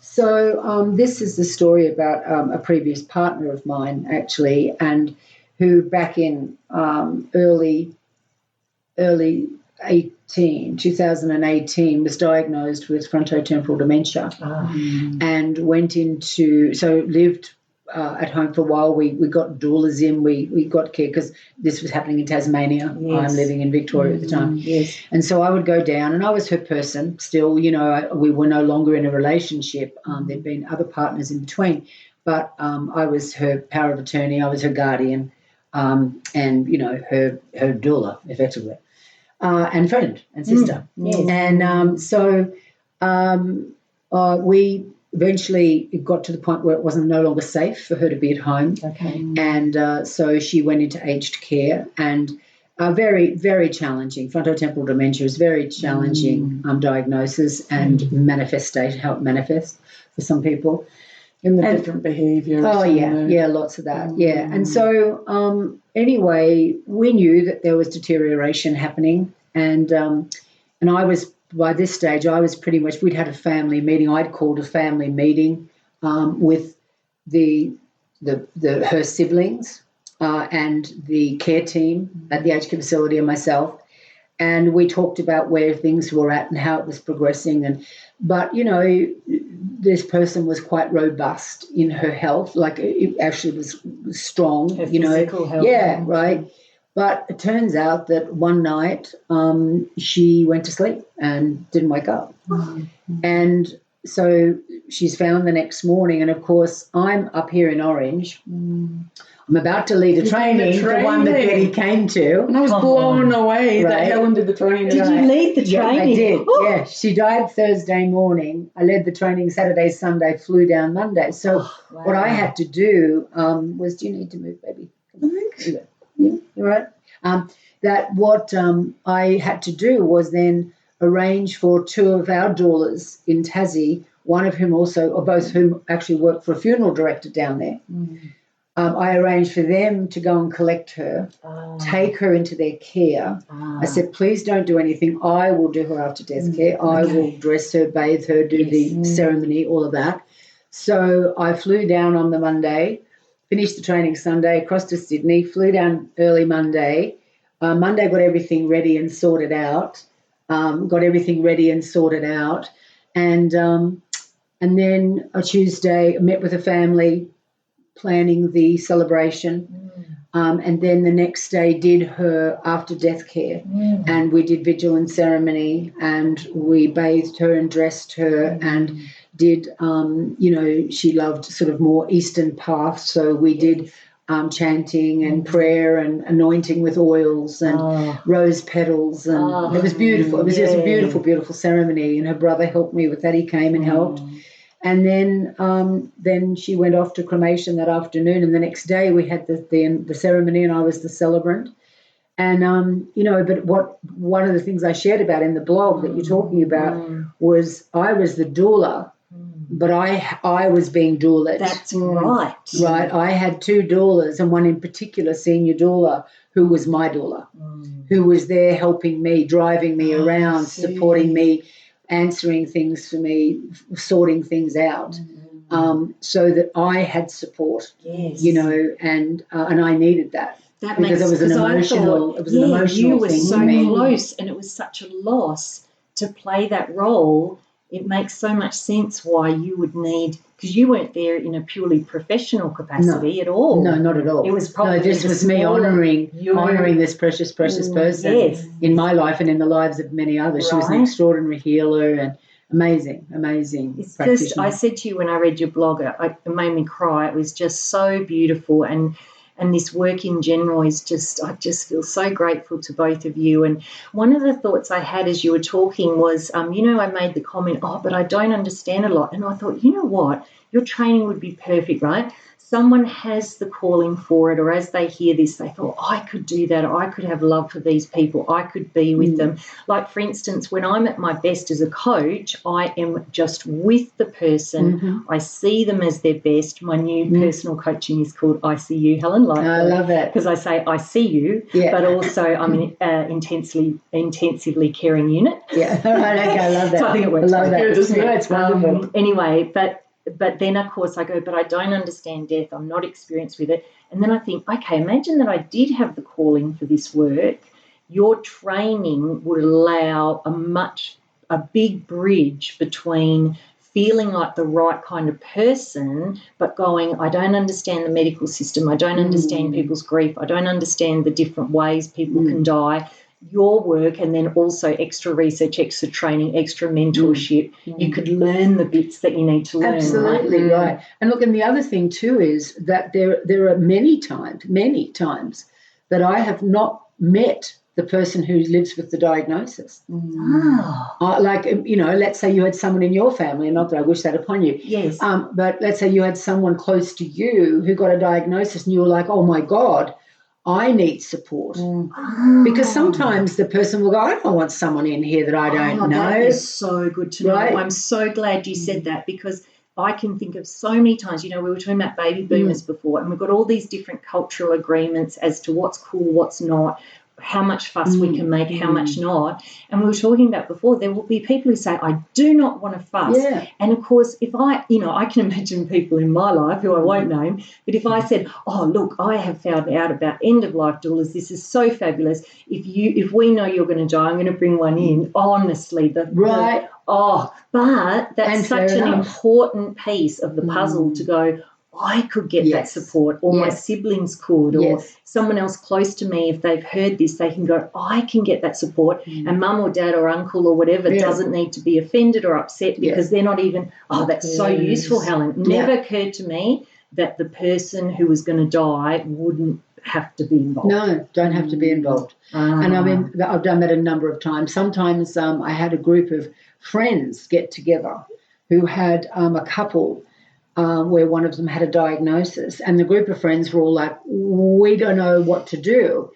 So this is the story about a previous partner of mine, actually, and who back in early 2018 was diagnosed with frontotemporal dementia and lived at home for a while. We got doulas in, we got care because this was happening in Tasmania. Yes. I'm living in Victoria at the time. Yes. And so I would go down, and I was her person still. You know, we were no longer in a relationship. There'd been other partners in between, but I was her power of attorney. I was her guardian, and, you know, her doula, effectively, and friend and sister. Yes. And we eventually it got to the point where it wasn't no longer safe for her to be at home. Okay. And so she went into aged care, and very, very challenging. Frontotemporal dementia is very challenging diagnosis and manifestation, how it manifests for some people. In the different behaviours. Oh, yeah, lots of that, yeah. And so anyway, we knew that there was deterioration happening, and I was, by this stage, I was pretty much, we'd had a family meeting. I'd called a family meeting with her siblings and the care team at the aged care facility and myself, and we talked about where things were at and how it was progressing. But, you know, this person was quite robust in her health, like it actually was strong, Her you know. physical health. Yeah, right. But it turns out that one night she went to sleep and didn't wake up. And so she's found the next morning, and of course I'm up here in Orange. I'm about to lead a training, the one that Betty came to. And I was blown away that Helen did the training. Did you lead the training? Yeah, I did. Yeah, she died Thursday morning. I led the training Saturday, Sunday, flew down Monday. So what I had to do was, do you need to move, baby? Yeah, you're right. I had to do was then arrange for two of our doulas in Tassie, one of whom also, or both whom actually work for a funeral director down there. I arranged for them to go and collect her, take her into their care. I said, please don't do anything. I will do her after death care. I will dress her, bathe her, do the ceremony, all of that. So I flew down on the Monday, finished the training Sunday, across to Sydney, flew down early Monday. Monday got everything ready and sorted out. And then a Tuesday, I met with a family, planning the celebration, and then the next day did her after death care, and we did vigil and ceremony, and we bathed her and dressed her and did, she loved sort of more Eastern paths, so we did chanting and prayer and anointing with oils and rose petals, and it was beautiful. It was just a beautiful, beautiful ceremony, and her brother helped me with that. He came and helped. And then she went off to cremation that afternoon, and the next day we had the ceremony, and I was the celebrant. And but one of the things I shared about in the blog that you're talking about was I was the doula, but I was being doulet. That's right. Right. I had two doulas, and one in particular, senior doula, who was my doula, who was there helping me, driving me around, supporting me, answering things for me, sorting things out, so that I had support, and I needed that. That because makes, it was an emotional, an emotional you were thing so for me. close, and it was such a loss to play that role. It makes so much sense why you would need, because you weren't there in a purely professional capacity at all. No, not at all. It was probably this was me honouring this precious person in my life and in the lives of many others. She was an extraordinary healer and amazing It's practitioner. just, I said to you when I read your blog, it made me cry. It was just so beautiful, and and this work in general is just, I just feel so grateful to both of you. And one of the thoughts I had as you were talking was, I made the comment, but I don't understand a lot. And I thought, you know what, your training would be perfect, right? Someone has the calling for it, or as they hear this, they thought, I could do that, or I could have love for these people, I could be with them. Like, for instance, when I'm at my best as a coach, I am just with the person. I see them as their best. My new personal coaching is called I See You, Helen. Like, I love that. because I say I see you, but also I'm an intensively caring unit. Yeah, right, okay, I love that. So I think it works. I love that. It's wonderful. Anyway, but then, of course, I go, but I don't understand death. I'm not experienced with it. And then I think, okay, imagine that I did have the calling for this work. Your training would allow a big bridge between feeling like the right kind of person, but going, I don't understand the medical system. I don't understand people's grief. I don't understand the different ways people can die. Your work, and then also extra research, extra training, extra mentorship, you could learn the bits that you need to learn. Absolutely right. And look, and the other thing too is that there are many times that I have not met the person who lives with the diagnosis. Let's say you had someone in your family, and not that I wish that upon you. Yes. But let's say you had someone close to you who got a diagnosis, and you were like, oh my God, I need support. Because sometimes the person will go, I don't want someone in here that I don't know. That is so good to know. Right? I'm so glad you said that, because I can think of so many times, we were talking about baby boomers before, and we've got all these different cultural agreements as to what's cool, what's not, how much fuss we can make, how much not. And we were talking about before, there will be people who say, I do not want to fuss. Yeah. And, of course, if I can imagine people in my life who I won't name, but if I said, look, I have found out about end-of-life doulas, this is so fabulous. If we know you're going to die, I'm going to bring one in. Honestly, but that's such an important piece of the puzzle to go, I could get that support, or my siblings could, or someone else close to me, if they've heard this, they can go, I can get that support, and mum or dad or uncle or whatever doesn't need to be offended or upset because they're not even, that's so useful, Helen. It never occurred to me that the person who was going to die wouldn't have to be involved. No, don't have to be involved. And I mean, I've done that a number of times. Sometimes I had a group of friends get together who had a couple where one of them had a diagnosis, and the group of friends were all like, we don't know what to do,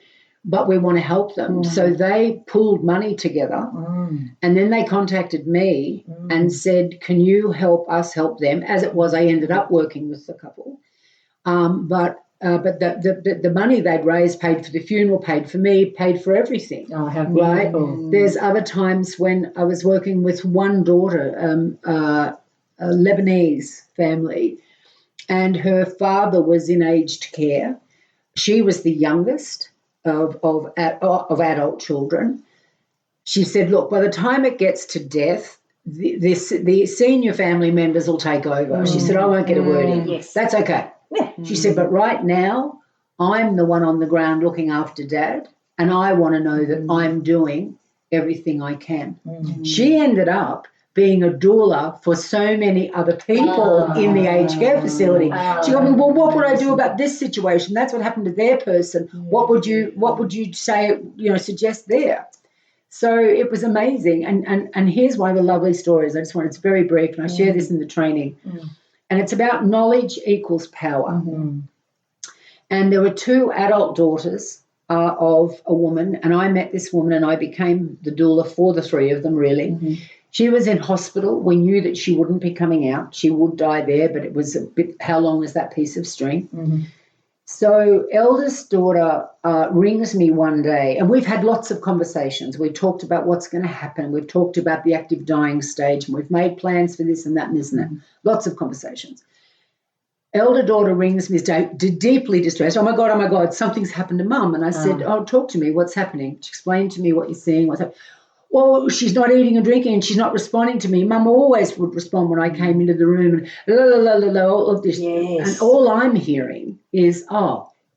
but we want to help them. So they pulled money together, and then they contacted me and said, can you help us help them? As it was, I ended up working with the couple. But the money they'd raised paid for the funeral, paid for me, paid for everything. Oh, how beautiful. Right? There's other times when I was working with one daughter, a Lebanese family, and her father was in aged care. She was the youngest of adult children. She said, look, by the time it gets to death, the senior family members will take over. She said, I won't get a word in. Yes. That's okay. Yeah. She said, but right now, I'm the one on the ground looking after Dad, and I want to know that I'm doing everything I can. She ended up being a doula for so many other people in the aged care facility. She told me, well, what would I do about this situation? That's what happened to their person. What would you say, suggest there? So it was amazing. And here's one of the lovely stories. It's very brief, and I share this in the training. And it's about knowledge equals power. And there were two adult daughters of a woman, and I met this woman and I became the doula for the three of them, really. She was in hospital. We knew that she wouldn't be coming out. She would die there, but it was a bit, how long is that piece of string? So eldest daughter rings me one day, and we've had lots of conversations. We've talked about what's going to happen. We've talked about the active dying stage, and we've made plans for this and that and this and that. Lots of conversations. Elder daughter rings me deeply distressed. Oh, my God, something's happened to Mum. And I said, talk to me. What's happening? Explain to me what you're seeing. What's happening? Well, she's not eating and drinking and she's not responding to me. Mum always would respond when I came into the room and all of this. Yes. And all I'm hearing is,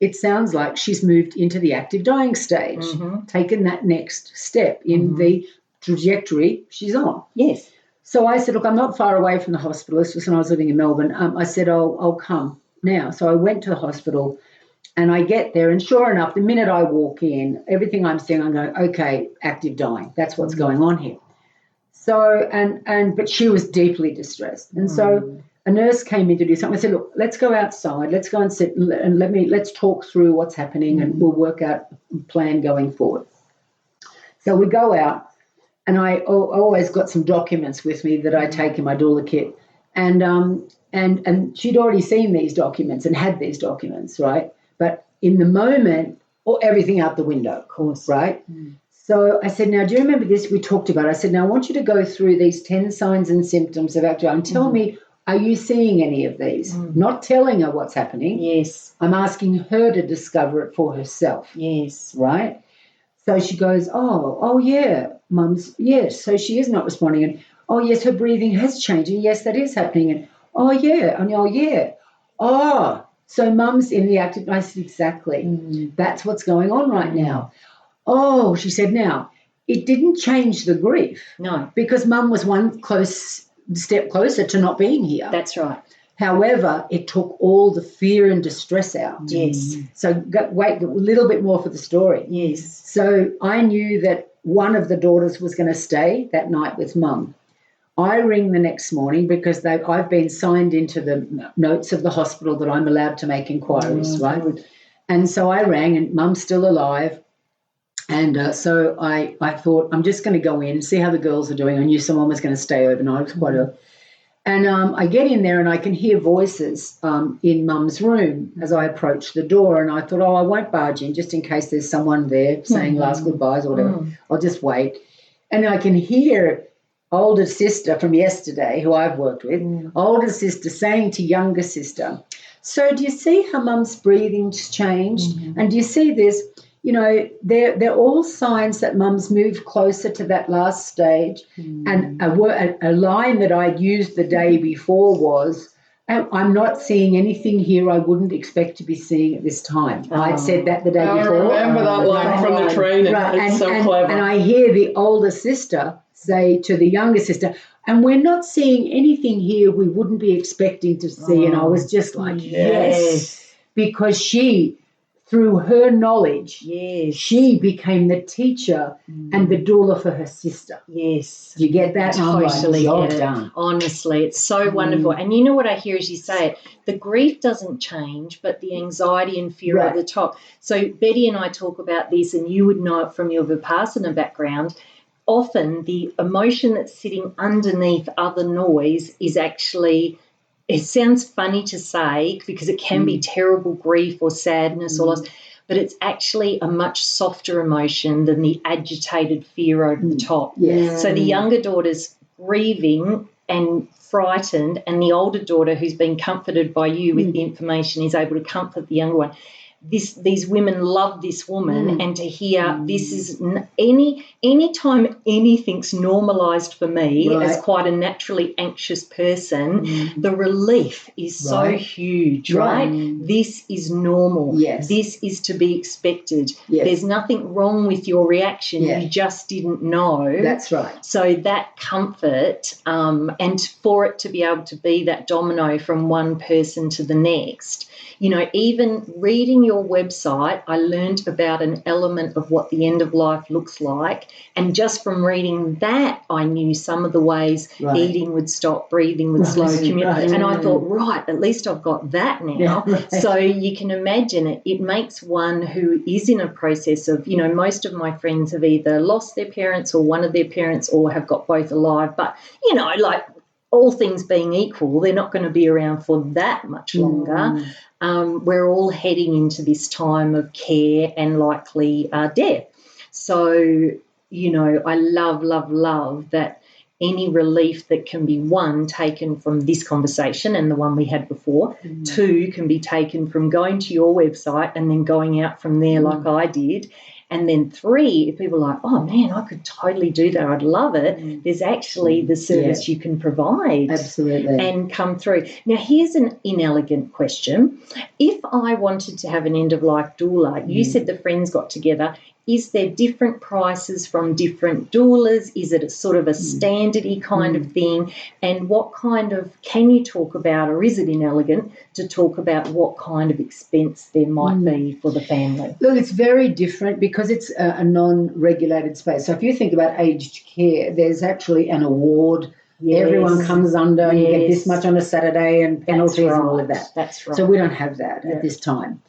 it sounds like she's moved into the active dying stage, taken that next step in the trajectory she's on. Yes. So I said, look, I'm not far away from the hospital. This was when I was living in Melbourne. I said, I'll come now. So I went to the hospital And I get there, and sure enough, the minute I walk in, everything I'm seeing, I'm going, okay, active dying. That's what's going on here. So, but she was deeply distressed. And so a nurse came in to do something. I said, look, let's go outside. Let's go and sit and let's talk through what's happening, and we'll work out a plan going forward. So we go out, and I always got some documents with me that I take in my doula kit. And she'd already seen these documents and had these documents, right? But in the moment, everything out the window, of course, right? So I said, now, do you remember this we talked about? I said, now I want you to go through these 10 signs and symptoms of active and tell me, are you seeing any of these? Not telling her what's happening. Yes. I'm asking her to discover it for herself. Yes. Right? So she goes, oh, yeah, Mum's, yes. So she is not responding. And, oh, yes, her breathing has changed. And, yes, that is happening. And, oh, yeah. And, oh, yeah. Oh, so Mum's in the active. I said, exactly. That's what's going on right now. Oh, she said, now, it didn't change the grief. No. Because Mum was one step closer to not being here. That's right. However, it took all the fear and distress out. Yes. So wait a little bit more for the story. Yes. So I knew that one of the daughters was going to stay that night with Mum. I ring the next morning because I've been signed into the notes of the hospital that I'm allowed to make inquiries, right? And so I rang, and Mum's still alive. And so I thought, I'm just going to go in and see how the girls are doing. I knew someone was going to stay overnight. It was quite early. And I get in there, and I can hear voices in Mum's room as I approach the door. And I thought, I won't barge in just in case there's someone there saying last goodbyes or whatever. I'll just wait. And I can hear older sister from yesterday, who I've worked with, older sister saying to younger sister, so do you see how Mum's breathing's changed? And do you see this? You know, they're all signs that Mum's moved closer to that last stage. And a line that I'd used the day before was, I'm not seeing anything here I wouldn't expect to be seeing at this time. I'd said that the day before. I remember that line from the training. Right. It's so clever. And I hear the older sister say to the younger sister, and we're not seeing anything here we wouldn't be expecting to see. And I was just like, yes. Because she, through her knowledge, she became the teacher and the doula for her sister. Yes. Do you get that? Totally Job get it. done. Honestly, it's so wonderful. And you know what I hear as you say it? The grief doesn't change, but the anxiety and fear are at the top. So Betty and I talk about this, and you would know it from your Vipassana background. Often the emotion that's sitting underneath other noise is actually, it sounds funny to say because it can be terrible grief or sadness or loss, but it's actually a much softer emotion than the agitated fear over the top. So the younger daughter's grieving and frightened, and the older daughter, who's been comforted by you with the information, is able to comfort the younger one. These women love this woman, and to hear this is any time anything's normalised for me as quite a naturally anxious person, the relief is so huge, right? This is normal. This is to be expected. There's nothing wrong with your reaction. You just didn't know. That's right. So that comfort, and for it to be able to be that domino from one person to the next. You know, even reading your website, I learned about an element of what the end of life looks like. And just from reading that, I knew some of the ways eating would stop, breathing would slow. And I thought, at least I've got that now. So you can imagine it makes one who is in a process of, you know, most of my friends have either lost their parents or one of their parents or have got both alive. But, you know, like all things being equal, they're not going to be around for that much longer. We're all heading into this time of care and likely death. So, you know, I love that any relief that can be, one, taken from this conversation and the one we had before, two, can be taken from going to your website and then going out from there like I did. And then three, if people are like, oh, man, I could totally do that, I'd love it, there's actually the service you can provide. Absolutely. And come through. Now, here's an inelegant question. If I wanted to have an end-of-life doula, you said the friends got together, is there different prices from different doulas? Is it a sort of a standardy kind of thing? And what kind of, can you talk about, or is it inelegant to talk about what kind of expense there might be for the family? Look, it's very different because it's a non-regulated space. So if you think about aged care, there's actually an award. Yes. Everyone comes under, and you get this much on a Saturday and penalties That's right. and all of that. That's right. So we don't have that at this time.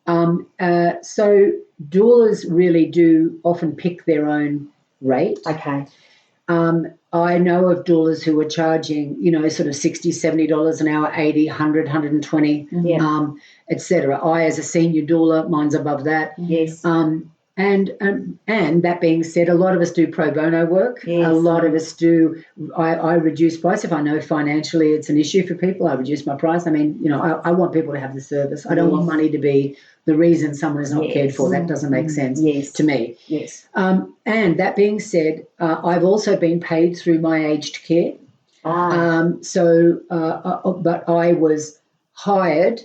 So doulas really do often pick their own rate. Okay. I know of doulas who are charging, sort of $60, $70 an hour, 80, 100, 120, etc. I, as a senior doula, mine's above that. Yes. And that being said, a lot of us do pro bono work. Yes. A lot of us do. I reduce price if I know financially it's an issue for people. I reduce my price. I mean, I want people to have the service. I don't want money to be the reason someone is not cared for. That doesn't make sense to me. Yes. And that being said, I've also been paid through my aged care. But I was hired.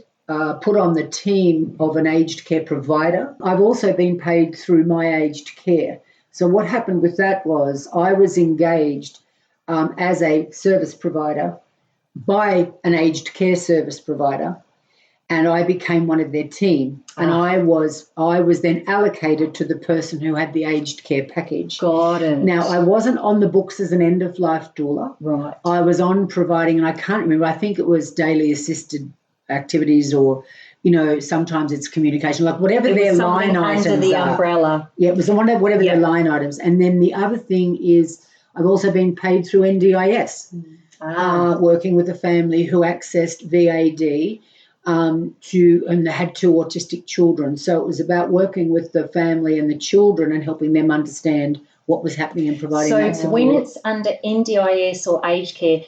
Put on the team of an aged care provider. I've also been paid through my aged care. So what happened with that was I was engaged as a service provider by an aged care service provider, and I became one of their team. And I was then allocated to the person who had the aged care package. Got it. Now, I wasn't on the books as an end-of-life doula. Right. I was on providing, and I can't remember, I think it was daily assisted activities, or sometimes it's communication, like whatever their line items under the are. umbrella. Yeah, it was whatever their line items. And then the other thing is I've also been paid through NDIS, working with a family who accessed VAD and they had 2 autistic children. So it was about working with the family and the children and helping them understand what was happening and providing that support. So when it's under NDIS or aged care,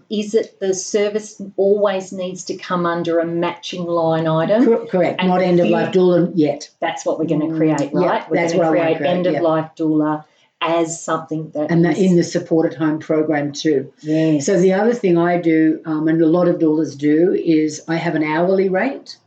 is it the service always needs to come under a matching line item? Correct. And not end-of-life doula yet. That's what we're going to create, right? Yeah, we're that's going what to I want to create create, end-of-life doula as something that and is... in the supported home program too. Yes. So the other thing I do, and a lot of doulas do, is I have an hourly rate.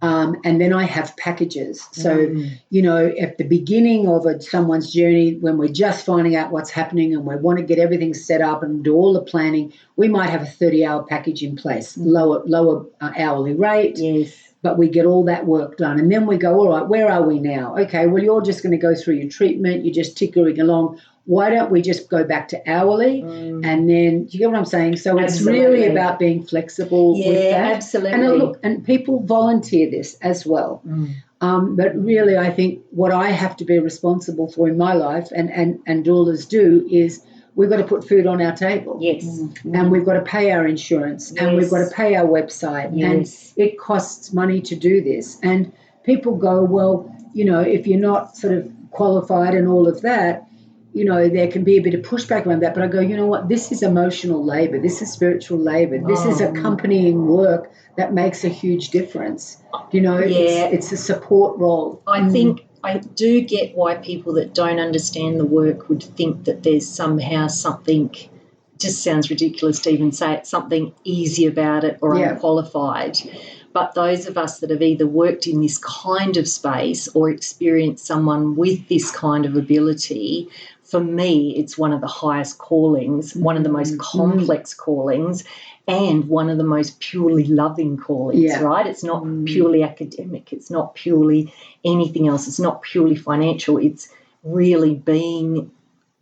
And then I have packages. So, at the beginning of someone's journey, when we're just finding out what's happening and we want to get everything set up and do all the planning, we might have a 30-hour package in place, lower hourly rate. Yes. But we get all that work done. And then we go, all right, where are we now? Okay, well, you're just going to go through your treatment. You're just tickering along. Why don't we just go back to hourly? And then, do you get what I'm saying? So it's really about being flexible with that. Yeah, absolutely. And and people volunteer this as well. But really, I think what I have to be responsible for in my life, and doulas do, is we've got to put food on our table. Yes. And we've got to pay our insurance, and we've got to pay our website. Yes. And it costs money to do this. And people go, well, if you're not sort of qualified and all of that, there can be a bit of pushback around that. But I go, you know what? This is emotional labor. This is spiritual labor. This is accompanying work that makes a huge difference. It's a support role. I think I do get why people that don't understand the work would think that there's somehow something, just sounds ridiculous to even say it, something easy about it or unqualified. But those of us that have either worked in this kind of space or experienced someone with this kind of ability, for me, it's one of the highest callings, one of the most complex callings, and one of the most purely loving callings, right? It's not purely academic. It's not purely anything else. It's not purely financial. It's really being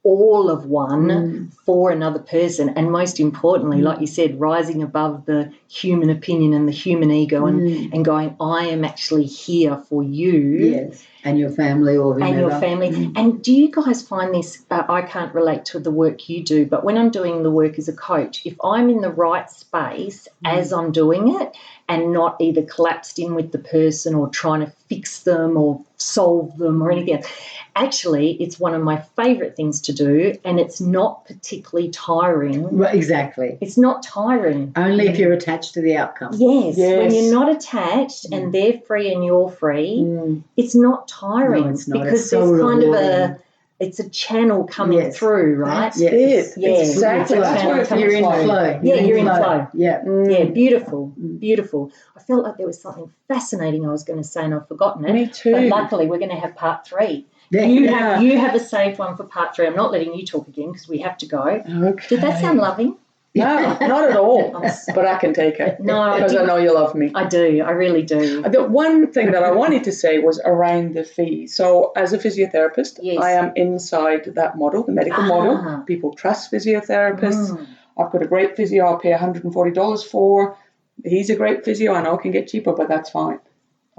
all of one for another person, and most importantly, like you said, rising above the human opinion and the human ego and going, I am actually here for you and your family or whomever. And your family. And do you guys find this, I can't relate to the work you do, but when I'm doing the work as a coach, if I'm in the right space as I'm doing it and not either collapsed in with the person or trying to fix them or solve them or anything else, actually, it's one of my favourite things to do, and it's not particularly tiring. Right, exactly. It's not tiring. Only if you're attached to the outcome. Yes. When you're not attached and they're free and you're free, it's not tiring. No, it's not. Because it's so there's kind rewarding. of it's a channel coming through, right? That's it. Yeah. It's exactly It's a channel what coming You're in through. flow. Yeah, you're in flow. Yeah. Yeah, beautiful, beautiful. I felt like there was something fascinating I was going to say and I've forgotten it. Me too. But luckily we're going to have part 3. You have a saved one for part 3. I'm not letting you talk again because we have to go. Okay. Did that sound loving? No, not at all. But I can take it. No, because I know you love me. I do. I really do. The one thing that I wanted to say was around the fee. So as a physiotherapist, Yes. I am inside that model, the medical model. People trust physiotherapists. I've got a great physio I'll pay $140 for. He's a great physio. I know I can get cheaper, but that's fine.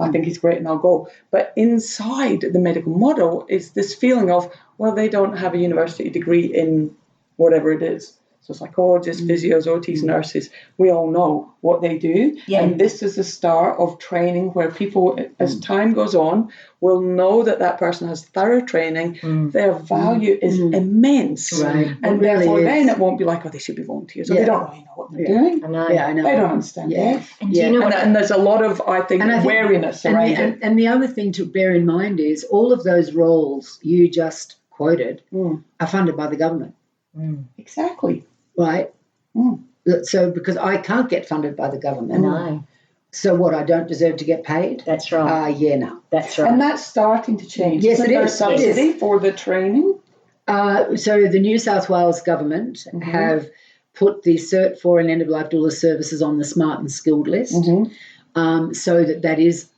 I think he's great and I'll go. But inside the medical model is this feeling of, well, they don't have a university degree in whatever it is. So psychologists, physios, OTs, nurses, we all know what they do. Yeah. And this is the start of training where people, as time goes on, will know that that person has thorough training. Their value is immense. Right. And therefore then it won't be like, oh, they should be volunteers. Or they don't really know what they're doing. I know. Yeah, I know. They don't understand it. And do you know what? And there's a lot of, I think, wariness around it. And the other thing to bear in mind is all of those roles you just quoted are funded by the government. Exactly. Right? So because I can't get funded by the government. No. So what, I don't deserve to get paid? That's right. No. That's right. And that's starting to change. Yes, Isn't it there is. a subsidy for the training? So the New South Wales government have put the Cert IV and End of Life Doula services on the smart and skilled list. So that is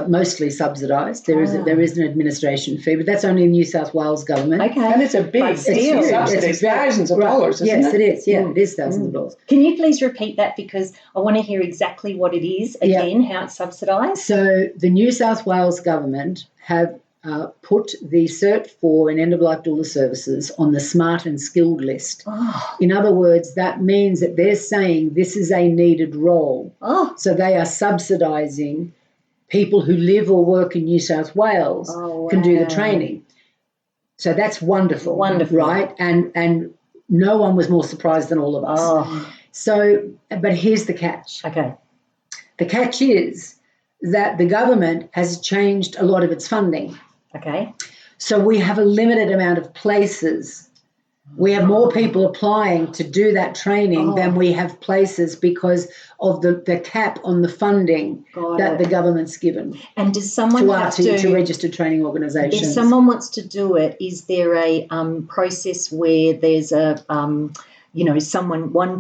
mostly subsidised. There is an administration fee, but that's only New South Wales government. Okay. And it's a big still, subsidy. It's thousands of dollars, isn't yes, it? it is. Yeah, it is thousands of dollars. Can you please repeat that, because I want to hear exactly what it is again, how it's subsidised? So the New South Wales government have put the Cert IV and End of Life Doula services on the smart and skilled list. In other words, that means that they're saying this is a needed role. So they are subsidising people who live or work in New South Wales can do the training. So that's wonderful. Wonderful. Right? And no one was more surprised than all of us. So, but here's the catch. Okay. The catch is that the government has changed a lot of its funding. Okay. So we have a limited amount of places. We have more people applying to do that training than we have places because of the cap on the funding the government's given. And does someone have to registered training organisations? If someone wants to do it, is there a process where there's a one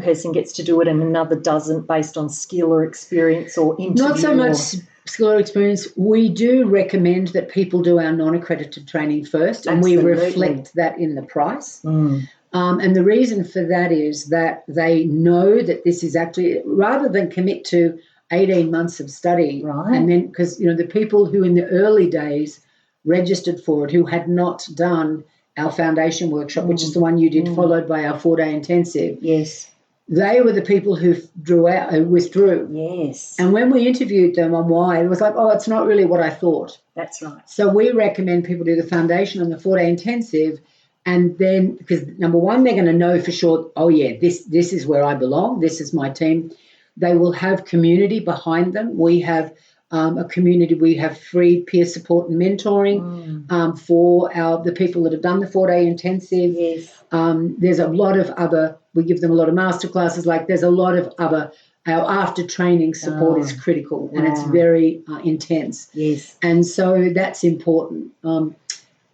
person gets to do it and another doesn't, based on skill or experience or interview? Not so much skill or experience. We do recommend that people do our non-accredited training first, and we reflect that in the price. And the reason for that is that they know that this is actually, rather than commit to 18 months of study, and then, because the people who in the early days registered for it, who had not done our foundation workshop, which is the one you did, followed by our 4-day intensive. Yes. They were the people who withdrew. Yes. And when we interviewed them on why, it was like, it's not really what I thought. That's right. So we recommend people do the foundation and the 4-day intensive, and then, because number one, they're going to know for sure, this is where I belong, this is my team. They will have community behind them. We have a community. We have free peer support and mentoring for the people that have done the 4-day intensive. Yes. There's a lot of other, we give them a lot of masterclasses. Like there's a lot of other, our after training support is critical and it's very intense. Yes. And so that's important.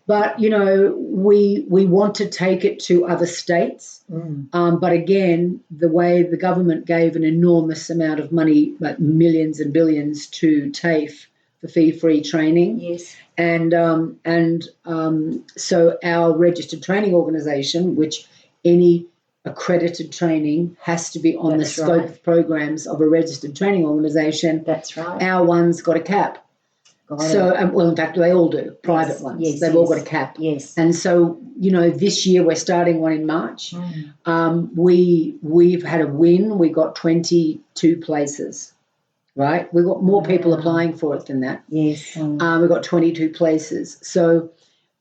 But, we want to take it to other states. But again, the way the government gave an enormous amount of money, like millions and billions, to TAFE for fee-free training. Yes. And so our registered training organisation, which any accredited training has to be on the scope of programs of a registered training organisation. That's right. Our one's got a cap. So, in fact, they all do, private ones. Yes, They've all got a cap. Yes. And so, this year we're starting one in March. We've had a win. We got 22 places, right? We've got more people applying for it than that. Yes. We've got 22 places. So,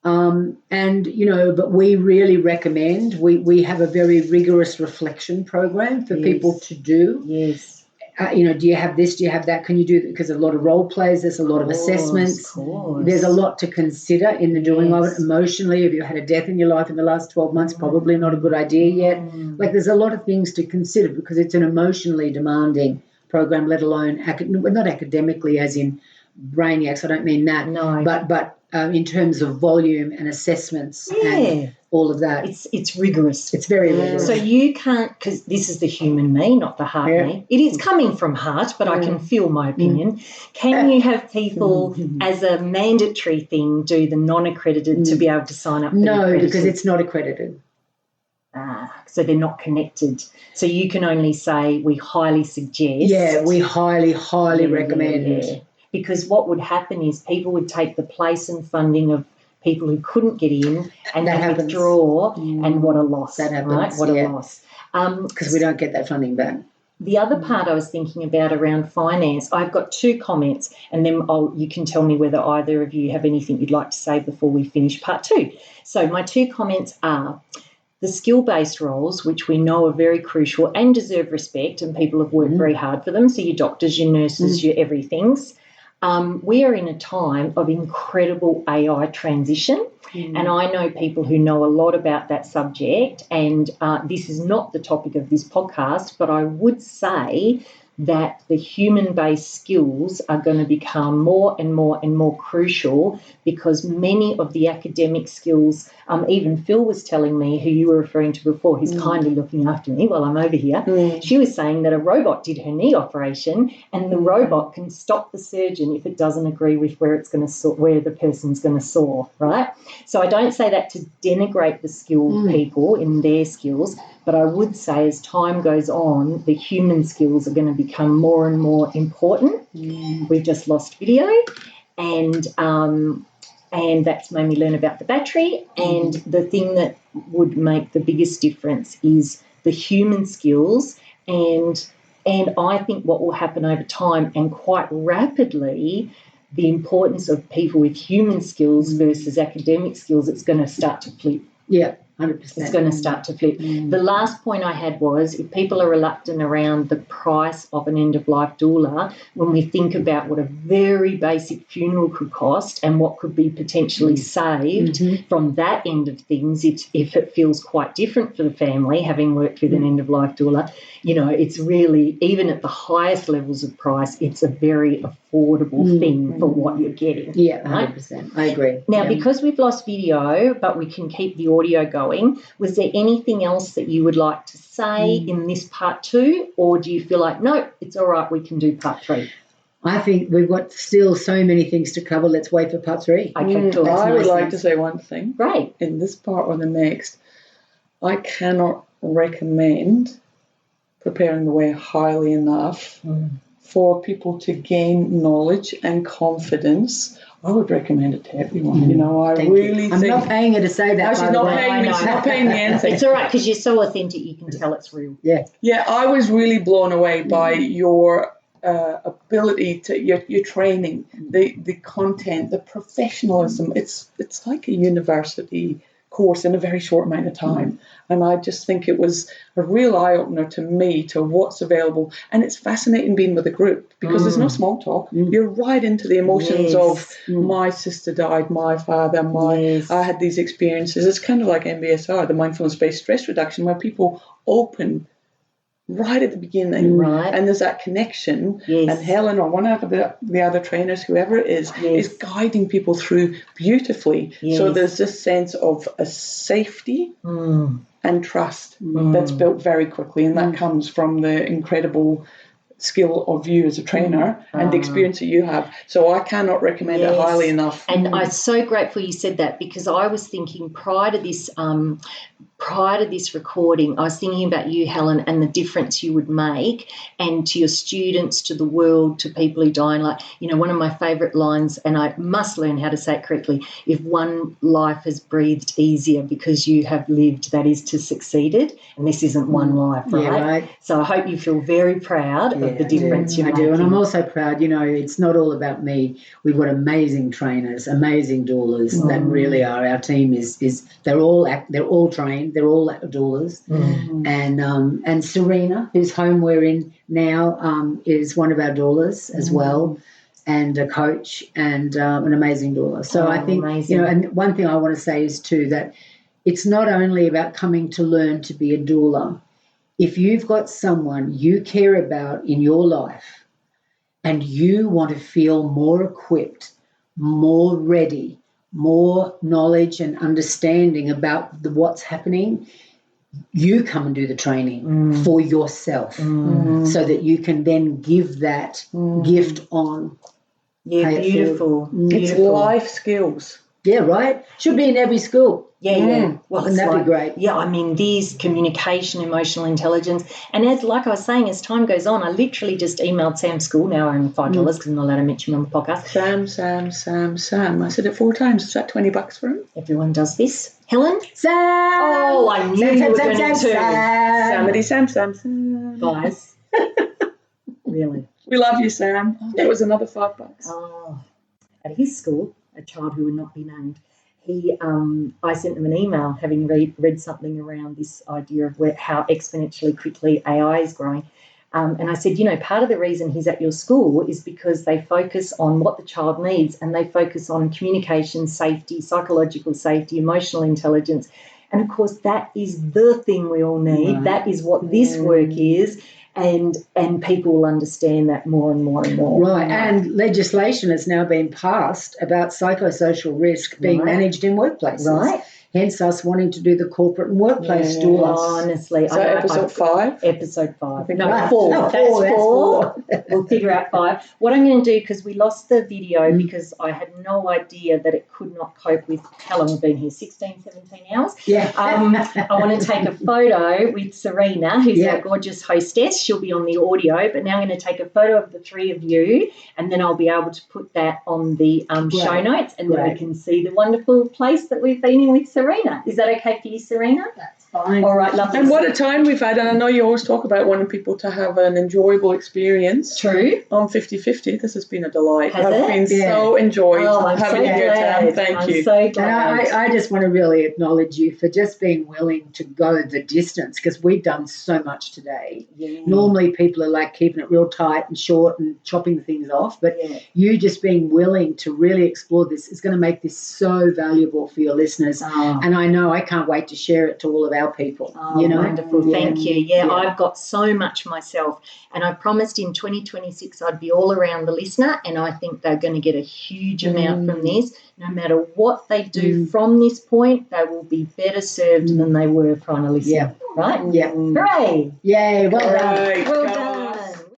but we really recommend, we have a very rigorous reflection program for people to do. Yes. Do you have this? Do you have that? Can you do that? Because a lot of role plays, there's a lot of assessments. There's a lot to consider in the doing of it. Emotionally, if you had a death in your life in the last 12 months, probably not a good idea yet. Like there's a lot of things to consider because it's an emotionally demanding program, let alone not academically as in brainiacs. I don't mean that. No. But in terms of volume and assessments and all of that. It's rigorous. It's very rigorous. So you can't, because this is the human me, not the heart me. It is coming from heart, but I can feel my opinion. Can you have people as a mandatory thing do the non-accredited to be able to sign up for the No, accredited? because it's not accredited. So they're not connected. So you can only say we highly suggest. Yeah, we highly recommend. Yeah. Because what would happen is people would take the place and funding of people who couldn't get in and then withdraw, and what a loss. That happens, right? What a loss. Because we don't get that funding back. The other part I was thinking about around finance, I've got 2 comments, and then you can tell me whether either of you have anything you'd like to say before we finish part 2. So my 2 comments are the skill-based roles, which we know are very crucial and deserve respect, and people have worked very hard for them, so your doctors, your nurses, your everythings. We are in a time of incredible AI transition, and I know people who know a lot about that subject, and this is not the topic of this podcast, but I would say that the human-based skills are going to become more and more and more crucial, because many of the academic skills, even Phil was telling me, who you were referring to before, who's kindly looking after me while I'm over here, she was saying that a robot did her knee operation, and the robot can stop the surgeon if it doesn't agree with where it's going to where the person's going to saw, right? So I don't say that to denigrate the skilled people in their skills, but I would say as time goes on, the human skills are going to become more and more important. We've just lost video, and that's made me learn about the battery. And the thing that would make the biggest difference is the human skills. And I think what will happen over time, and quite rapidly, the importance of people with human skills versus academic skills, it's going to start to flip. Yeah. 100%. It's going to start to flip. The last point I had was, if people are reluctant around the price of an end-of-life doula, when we think about what a very basic funeral could cost and what could be potentially saved from that end of things, if it feels quite different for the family, having worked with an end-of-life doula, it's really, even at the highest levels of price, it's a very affordable thing for what you're getting. Yeah, 100%. Right? I agree. Now, because we've lost video, but we can keep the audio going, was there anything else that you would like to say in this part 2, or do you feel like, no, it's all right, we can do part 3? I think we've got still so many things to cover. Let's wait for part 3. Okay, cool. I would like to say one thing. Great. In this part or the next, I cannot recommend preparing the way highly enough for people to gain knowledge and confidence. I would recommend it to everyone. I really think... I'm not paying her to say that. She's not paying me. She's not paying me anything. It's all right, because you're so authentic, you can tell it's real. Yeah. Yeah, I was really blown away by your ability to your training, the content, the professionalism. It's like a university course in a very short amount of time. And I just think it was a real eye-opener to me to what's available. And it's fascinating being with a group, because there's no small talk. You're right into the emotions of my sister died, my father, I had these experiences. It's kind of like MBSR, the mindfulness-based stress reduction, where people open right at the beginning, and there's that connection, and Helen or one of the other trainers, whoever it is guiding people through beautifully. So there's this sense of a safety and trust that's built very quickly, and that comes from the incredible skill of you as a trainer and the experience that you have. So I cannot recommend it highly enough. And I'm so grateful you said that, because I was thinking prior to this recording, I was thinking about you, Helen, and the difference you would make, and to your students, to the world, to people who die. And one of my favourite lines, and I must learn how to say it correctly, if one life has breathed easier because you have lived, that is to succeeded. And this isn't one life, right? Yeah, right. So I hope you feel very proud of the difference you're making. I do, and I'm also proud, it's not all about me. We've got amazing trainers, amazing doulas that really are. Our team is they're all trained, they're all doulas. And Serena, whose home we're in now, is one of our doulas as well, and a coach, and an amazing doula. So I think, and one thing I want to say is too, that it's not only about coming to learn to be a doula. If you've got someone you care about in your life and you want to feel more equipped, more ready, more knowledge and understanding about what's happening, you come and do the training for yourself so that you can then give that gift on. Yeah, beautiful. It's life skills. Yeah, right? Should be in every school. Yeah. Well, Wouldn't that be great? Yeah, I mean, these communication, emotional intelligence, and like I was saying, as time goes on, I literally just emailed Sam's school. Now I owe him $5 because I'm not allowed to mention him on the podcast. Sam. I said it 4 times. Is that $20 for him? Everyone does this. Helen? Sam! Oh, I knew you were going to. Sam. Guys. Really? We love you, Sam. Oh, that was another $5. Oh, at his school, a child who would not be named, I sent them an email having read something around this idea of how exponentially quickly AI is growing. And I said, part of the reason he's at your school is because they focus on what the child needs, and they focus on communication, safety, psychological safety, emotional intelligence. And, of course, that is the thing we all need. Right. That is what this work is. And people will understand that more and more and more. Right, and legislation has now been passed about psychosocial risk being managed in workplaces. Right. Hence us wanting to do the corporate and workplace doulas. Honestly. So episode 5? Episode 5. No, 4. No, That's 4. We'll figure out 5. What I'm going to do, because we lost the video because I had no idea that it could not cope with how long we've been here, 16, 17 hours. Yeah. I want to take a photo with Serena, who's our gorgeous hostess. She'll be on the audio, but now I'm going to take a photo of the 3 of you, and then I'll be able to put that on the show notes, and then we can see the wonderful place that we've been in with Serena. Is that okay for you, Serena? That's fine. All right, lovely. And what a time we've had. And I know you always talk about wanting people to have an enjoyable experience. True. On 50/50, this has been a delight. Has I've been so enjoyed having you here, Tam. Thank you. I'm so glad. And I just want to really acknowledge you for just being willing to go the distance, because we've done so much today. Yeah. Normally people are like keeping it real tight and short and chopping things off, but you just being willing to really explore this is going to make this so valuable for your listeners. And I know I can't wait to share it to all of our people. Wonderful. Thank you. Yeah, I've got so much myself, and I promised in 2026 I'd be all around the listener, and I think they're going to get a huge amount from this. No matter what they do from this point, they will be better served than they were trying to listen. Yeah. Right? Yeah. Hooray! Yay, well done. Well